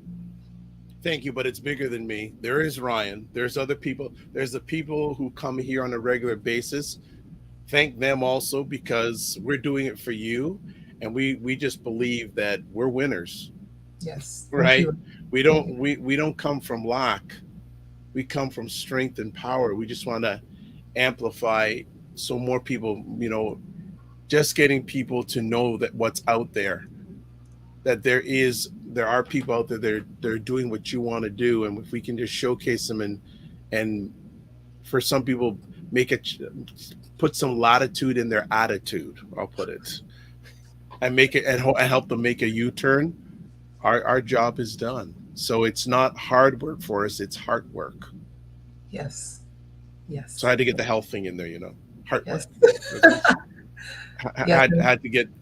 Speaker 1: thank you, but it's bigger than me. There is Ryan. There's other people. There's the people who come here on a regular basis. Thank them also, because we're doing it for you, and we just believe that we're winners,
Speaker 2: Yes, thank
Speaker 1: right?
Speaker 2: you.
Speaker 1: We
Speaker 2: Thank
Speaker 1: don't
Speaker 2: you.
Speaker 1: we don't come from lack. We come from strength and power. We just want to amplify, so more people, just getting people to know that what's out there, that there are people out there, they're doing what you want to do, and if we can just showcase them, and for some people, make it, put some latitude in their attitude, I'll put it, and make it, and help them make a U-turn, our job is done. So it's not hard work for us, it's heart work.
Speaker 2: Yes.
Speaker 1: So I
Speaker 2: Yes.
Speaker 1: had to get the health thing in there, heart
Speaker 2: Yes.
Speaker 1: work. That's,
Speaker 2: Yes.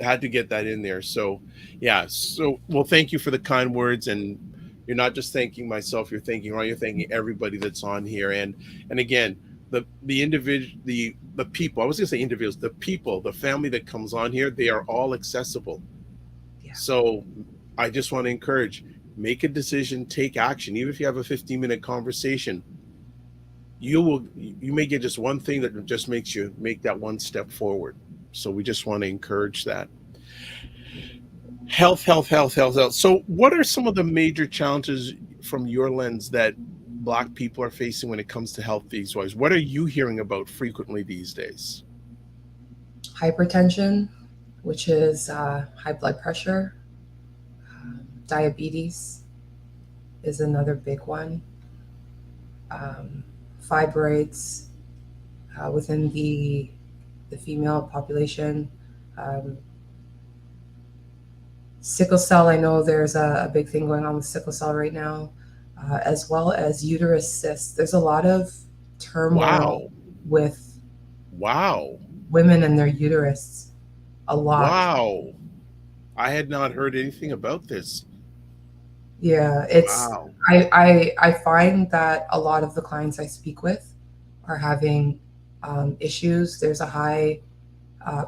Speaker 1: had to get that in there. So yeah. So well, thank you for the kind words, and you're not just thanking myself. You're thanking Ron. You're thanking everybody that's on here, and again, the individual, the people. I was gonna say individuals. The people, the family that comes on here, they are all accessible.
Speaker 2: Yeah.
Speaker 1: So I just want to encourage: make a decision, take action. Even if you have a 15-minute conversation, you may get just one thing that just makes you make that one step forward. So we just want to encourage that. Health, health, health, health, health. So what are some of the major challenges from your lens that Black people are facing when it comes to health these days? What are you hearing about frequently these days?
Speaker 2: Hypertension, which is high blood pressure. Diabetes is another big one. Um, Fibroids within the female population. Um, Sickle cell, I know there's a big thing going on with sickle cell right now, as well as uterus cysts. There's a lot of turmoil
Speaker 1: Wow.
Speaker 2: with
Speaker 1: Wow.
Speaker 2: women and their uterus. A lot.
Speaker 1: Wow. I had not heard anything about this.
Speaker 2: Yeah, it's
Speaker 1: Wow.
Speaker 2: I find that a lot of the clients I speak with are having issues. There's a high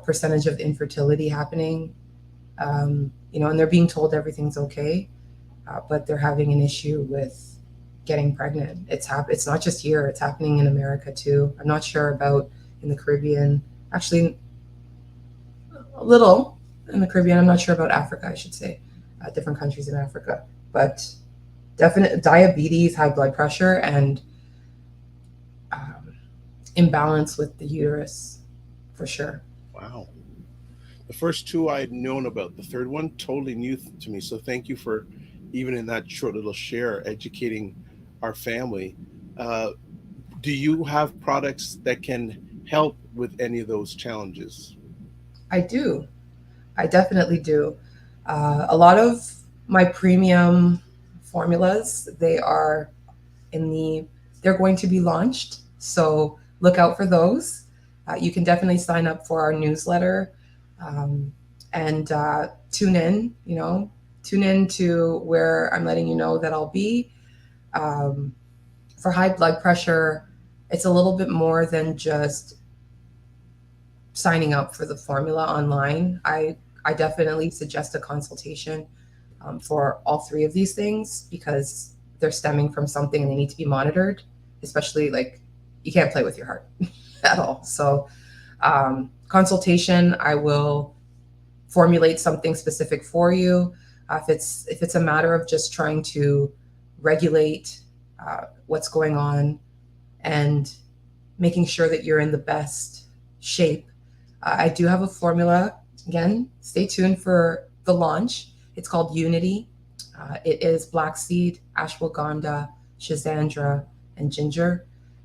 Speaker 2: percentage of infertility happening, and they're being told everything's okay, but they're having an issue with getting pregnant. It's not just here, it's happening in America too. I'm not sure about in the Caribbean. Actually, a little in the Caribbean. I'm not sure about Africa, I should say, different countries in Africa. But definite diabetes, high blood pressure, and imbalance with the uterus, for sure.
Speaker 1: Wow. The first two I had known about. The third one totally new to me. So thank you for, even in that short little share, educating our family. Uh, do you have products that can help with any of those challenges?
Speaker 2: I do. I definitely do. A lot of my premium formulas, in the, they're going to be launched. So look out for those. You can definitely sign up for our newsletter, and tune in to where I'm letting you know that I'll be. Um, for high blood pressure, it's a little bit more than just signing up for the formula online. I definitely suggest a consultation for all three of these things because they're stemming from something and they need to be monitored, especially like you can't play with your heart at all. So consultation, I will formulate something specific for you. If it's a matter of just trying to regulate what's going on and making sure that you're in the best shape, I do have a formula. Again, stay tuned for the launch. It's called Unity. It is black seed, ashwagandha, schizandra, and ginger.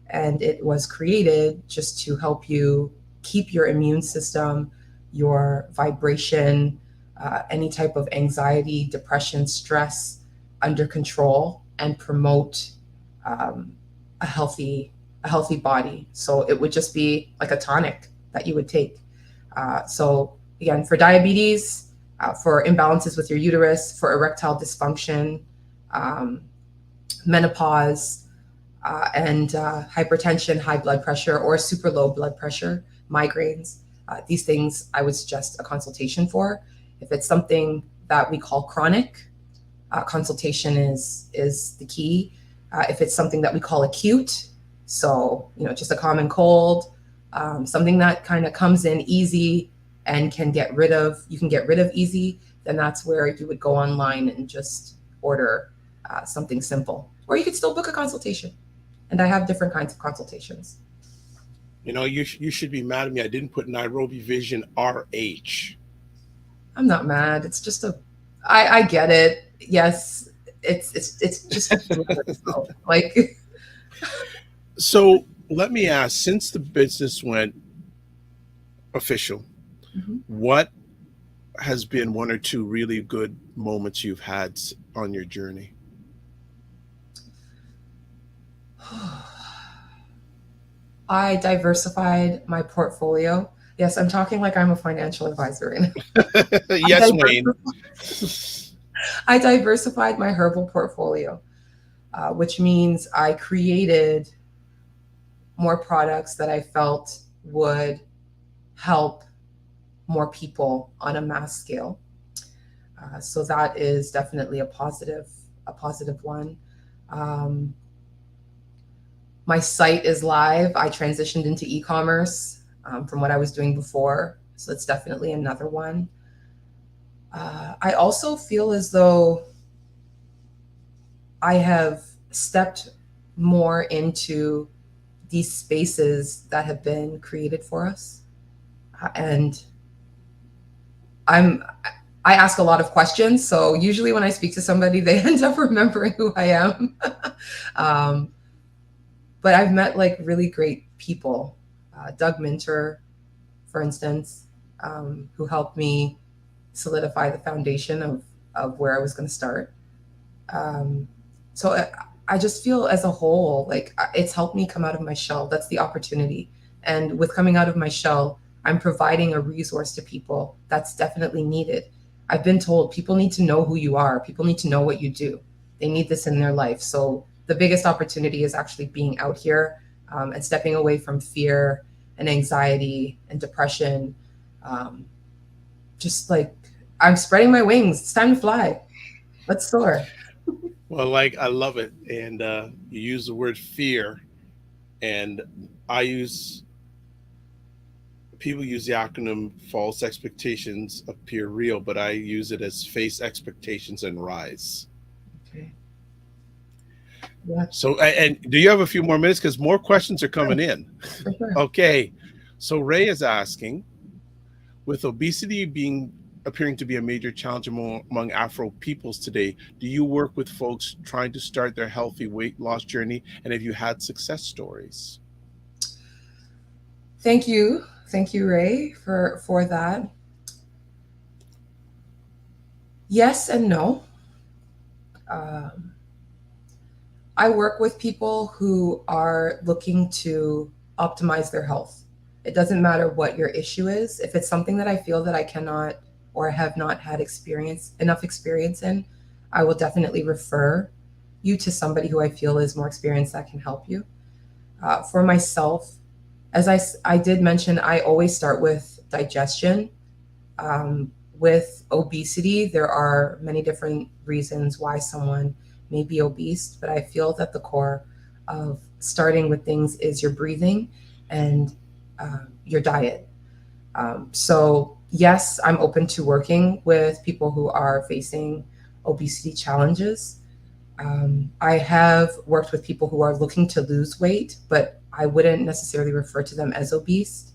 Speaker 2: And it was created just to help you keep your immune system, your vibration, any type of anxiety, depression, stress under control, and promote a healthy body. So it would just be like a tonic that you would take. So again, for diabetes, for imbalances with your uterus, for erectile dysfunction, menopause, and hypertension, high blood pressure, or super low blood pressure, migraines. These things I would suggest a consultation for. If it's something that we call chronic, consultation is the key. If it's something that we call acute, so just a common cold, something that kind of comes in easy and you can get rid of easy, then that's where you would go online and just order something simple. Or you could still book a consultation. And I have different kinds of consultations.
Speaker 1: You should be mad at me. I didn't put Nyrobi Vision RH.
Speaker 2: I'm not mad. It's just I get it. Yes, it's just like.
Speaker 1: So let me ask, since the business went official, what has been one or two really good moments you've had on your journey?
Speaker 2: I diversified my portfolio. Yes, I'm talking like I'm a financial advisor right now.
Speaker 1: Yes, Wayne.
Speaker 2: I diversified my herbal portfolio, which means I created more products that I felt would help more people on a mass scale. So that is definitely a positive one. My site is live. I transitioned into e-commerce from what I was doing before. So it's definitely another one. I also feel as though I have stepped more into these spaces that have been created for us. And I ask a lot of questions. So usually when I speak to somebody, they end up remembering who I am. But I've met like really great people. Doug Minter, for instance, who helped me solidify the foundation of where I was going to start. So I just feel as a whole, like it's helped me come out of my shell. That's the opportunity. And with coming out of my shell, I'm providing a resource to people that's definitely needed. I've been told people need to know who you are. People need to know what you do. They need this in their life. So the biggest opportunity is actually being out here and stepping away from fear and anxiety and depression. Just like I'm spreading my wings. It's time to fly. Let's soar.
Speaker 1: Well, like I love it, and you use the word fear, and I use people use the acronym false expectations appear real, but I use it as face expectations and rise.
Speaker 2: Okay. Yeah,
Speaker 1: So, and do you have a few more minutes? Because more questions are
Speaker 2: sure,
Speaker 1: coming in.
Speaker 2: for sure.
Speaker 1: Okay. So, Ray is asking, with obesity being appearing to be a major challenge among Afro peoples today, do you work with folks trying to start their healthy weight loss journey? And have you had success stories?
Speaker 2: Thank you, Ray, for that. Yes and no. Um, I work with people who are looking to optimize their health. It doesn't matter what your issue is. If it's something that I feel that I cannot or have not had enough experience in, I will definitely refer you to somebody who I feel is more experienced that can help you. For myself, I did mention, I always start with digestion. Um, with obesity, there are many different reasons why someone may be obese, but I feel that the core of starting with things is your breathing and your diet. So, yes, I'm open to working with people who are facing obesity challenges. I have worked with people who are looking to lose weight, but I wouldn't necessarily refer to them as obese.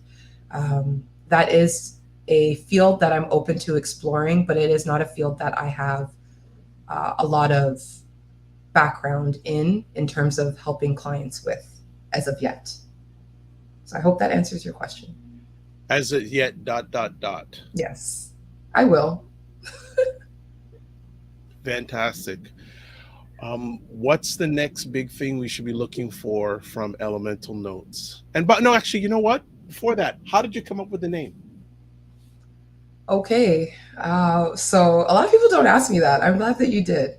Speaker 2: That is a field that I'm open to exploring, but it is not a field that I have a lot of background in terms of helping clients with as of yet. So I hope that answers your question.
Speaker 1: As of yet, dot, dot, dot.
Speaker 2: Yes, I will.
Speaker 1: Fantastic. What's the next big thing we should be looking for from Elemental Notes? And but no, actually, you know what? Before that, how did you come up with the name?
Speaker 2: Okay. So a lot of people don't ask me that. I'm glad that you did.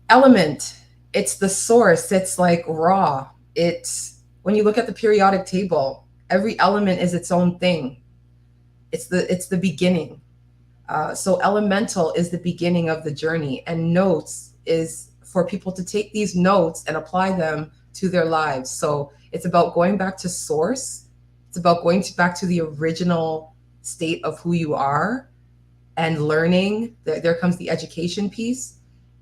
Speaker 2: Element, it's the source. It's like raw. It's when you look at the periodic table, every element is its own thing. It's the beginning. So elemental is the beginning of the journey, and notes is for people to take these notes and apply them to their lives. So it's about going back to source. It's about back to the original state of who you are and learning. There comes the education piece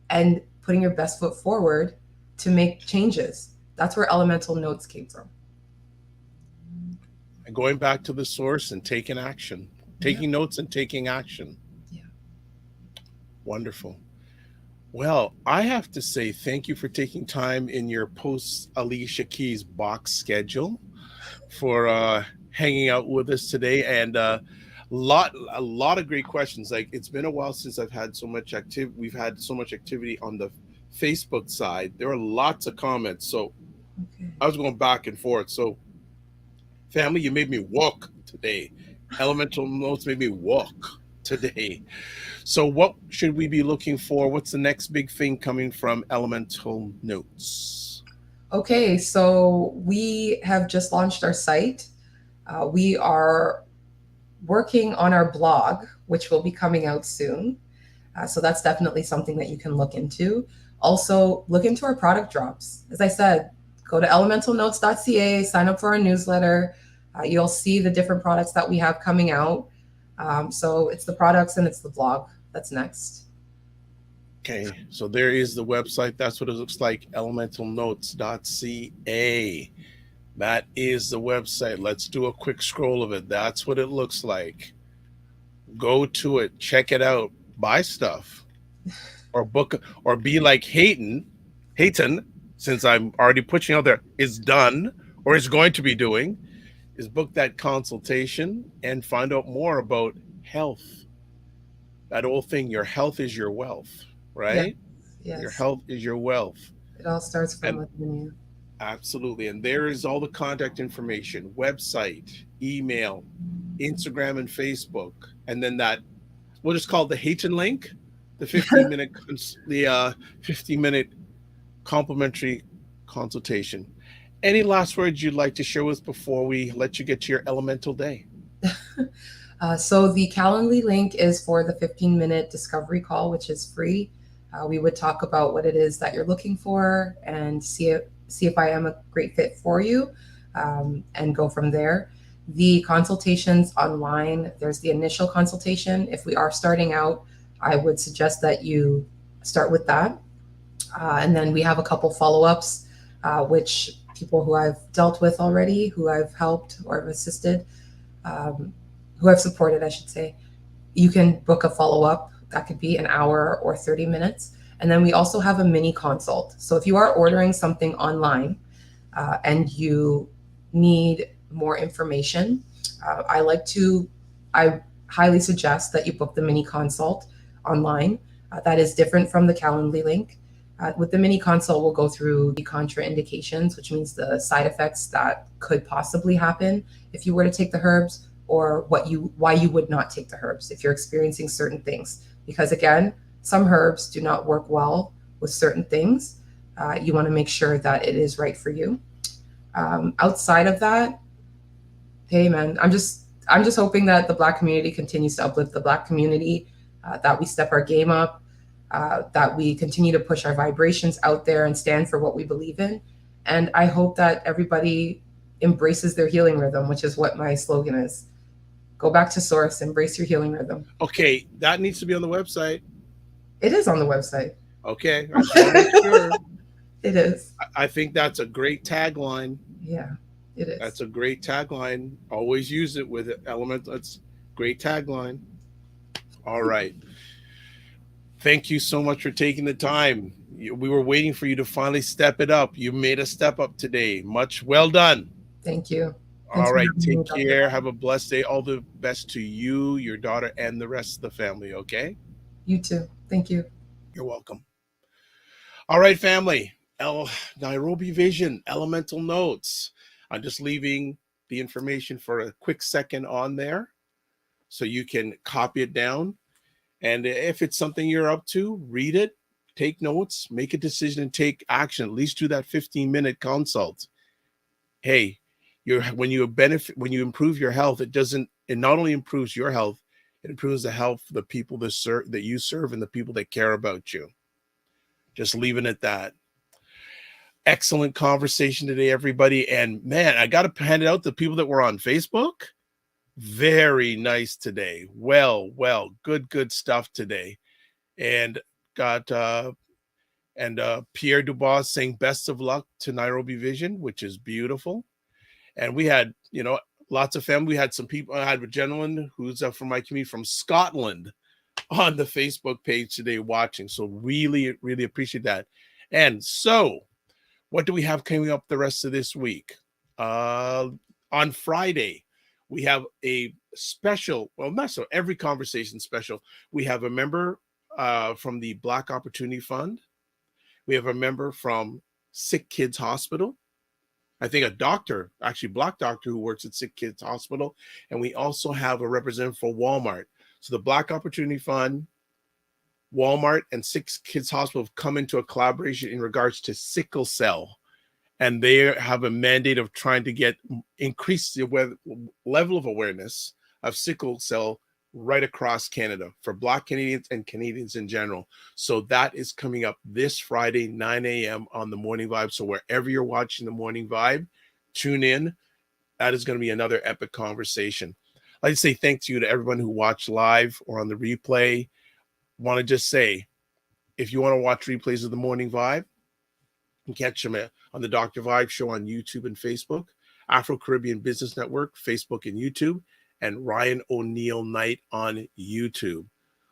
Speaker 2: and putting your best foot forward to make changes. That's where elemental notes came from.
Speaker 1: And going back to the source and taking action,
Speaker 2: Yeah.
Speaker 1: taking notes and taking action.
Speaker 2: Yeah.
Speaker 1: Wonderful. Well, I have to say thank you for taking time in your post Alicia Keys box schedule for hanging out with us today, and a lot of great questions. Like it's been a while since I've had so much activity. We've had so much activity on the Facebook side. There are lots of comments, so
Speaker 2: Okay.
Speaker 1: I was going back and forth. So, family, you made me walk today. Elemental Notes made me walk today. So, what should we be looking for? What's the next big thing coming from Elemental Notes?
Speaker 2: Okay, so we have just launched our site. We are working on our blog, which will be coming out soon. So that's definitely something that you can look into. Also, look into our product drops. As I said, go to elementalnotes.ca, sign up for our newsletter. You'll see the different products that we have coming out. So it's the products and it's the blog that's next.
Speaker 1: Okay, so there is the website. That's what it looks like, elementalnotes.ca. That is the website. Let's do a quick scroll of it. That's what it looks like. Go to it, check it out, buy stuff, or book, or be like Hayton, since I'm already pushing out there, is done or is going to be doing, is book that consultation and find out more about health. That old thing, your health is your wealth,
Speaker 2: Yes,
Speaker 1: right? Your
Speaker 2: yes.
Speaker 1: health is your wealth.
Speaker 2: It all starts from
Speaker 1: And
Speaker 2: within you.
Speaker 1: absolutely. And there is all the contact information, website, email, Instagram and Facebook. And then that, we'll just call it the Hayton link, the 15-minute, the 15-minute complimentary consultation. Any last words you'd like to share with us before we let you get to your elemental day?
Speaker 2: So the Calendly link is for the 15-minute discovery call, which is free. We would talk about what it is that you're looking for and see if I am a great fit for you, and go from there. The consultations online, there's the initial consultation. If we are starting out, I would suggest that you start with that. And then we have a couple follow-ups, which people who I've dealt with already, who I've helped or have assisted, who I've supported, I should say, you can book a follow-up. That could be an hour or 30 minutes. And then we also have a mini consult. So if you are ordering something online, and you need more information, I highly suggest that you book the mini consult online. That is different from the Calendly link. With the mini consult, we'll go through the contraindications, which means the side effects that could possibly happen if you were to take the herbs, or why you would not take the herbs if you're experiencing certain things. Because again, some herbs do not work well with certain things. You want to make sure that it is right for you. Outside of that, hey man, I'm just hoping that the Black community continues to uplift the Black community, that we step our game up, that we continue to push our vibrations out there and stand for what we believe in. And I hope that everybody embraces their healing rhythm, which is what my slogan is. Go back to source, embrace your healing rhythm.
Speaker 1: Okay, that needs to be on the website.
Speaker 2: It is on the website.
Speaker 1: Okay, I just want to make sure.
Speaker 2: It is.
Speaker 1: I think that's a great tagline.
Speaker 2: Yeah, it is.
Speaker 1: That's a great tagline. Always use it with element. That's great tagline. All right. Thank you so much for taking the time. We were waiting for you to finally step it up. You made a step up today. Much well done.
Speaker 2: Thank you.
Speaker 1: All right. Take care. Have a blessed day. All the best to you, your daughter, and the rest of the family. Okay.
Speaker 2: You too. Thank you.
Speaker 1: You're welcome. All right, family. Nyrobi Vision, elemental notes. I'm just leaving the information for a quick second on there so you can copy it down. And if it's something you're up to, read it, take notes, make a decision, and take action. At least do that 15-minute consult. Hey, when you improve your health, it not only improves your health, it improves the health of the people that you serve and the people that care about you. Just leaving it at that. Excellent conversation today, everybody. And man, I got to hand it out to people that were on Facebook. Very nice today. Well, good stuff today. And got Pierre Dubois saying best of luck to Nyrobi Vision, which is beautiful. And we had, lots of family. We had some people. I had a gentleman who's from my community from Scotland on the Facebook page today watching. So really, really appreciate that. And so what do we have coming up the rest of this week? On Friday, we have a special, well, not so every conversation special. We have a member from the Black Opportunity Fund. We have a member from Sick Kids Hospital. I think a doctor, actually Black doctor who works at Sick Kids Hospital. And we also have a representative for Walmart. So the Black Opportunity Fund, Walmart, and Sick Kids Hospital have come into a collaboration in regards to sickle cell. And they have a mandate of trying to increase the level of awareness of sickle cell right across Canada for Black Canadians and Canadians in general. So that is coming up this Friday, 9 a.m. on the Morning Vibe. So wherever you're watching the Morning Vibe, tune in. That is going to be another epic conversation. I'd like to say thank you to everyone who watched live or on the replay. Want to just say, if you want to watch replays of the Morning Vibe, you can catch them on the Dr. Vibe Show on YouTube and Facebook, Afro-Caribbean Business Network, Facebook and YouTube, and Ryan Oneil Knight on YouTube.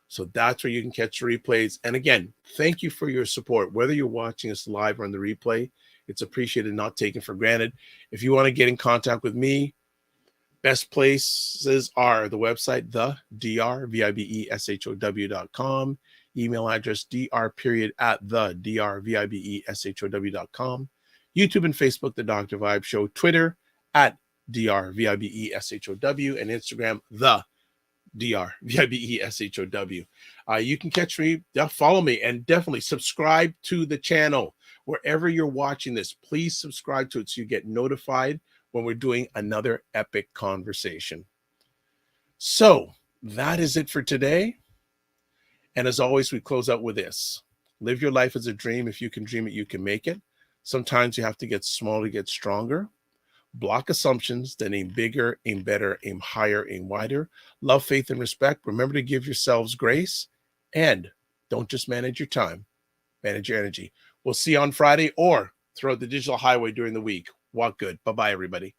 Speaker 1: So that's where you can catch the replays. And again, thank you for your support. Whether you're watching us live or on the replay, it's appreciated, not taken for granted. If you want to get in contact with me, best places are the website, thedrvibeshow.com, email address dr@thedrvibeshow.com, YouTube and Facebook, The Dr. Vibe Show, Twitter @DRVIBESHOW, and Instagram, the DRVIBESHOW. You can catch me, follow me, and definitely subscribe to the channel. Wherever you're watching this, please subscribe to it so you get notified when we're doing another epic conversation. So that is it for today. And as always, we close out with this. Live your life as a dream. If you can dream it, you can make it. Sometimes you have to get small to get stronger. Block assumptions, then aim bigger, aim better, aim higher, aim wider. Love, faith, and respect. Remember to give yourselves grace, and don't just manage your time, manage your energy. We'll see you on Friday or throughout the digital highway during the week. Walk good. Bye-bye, everybody.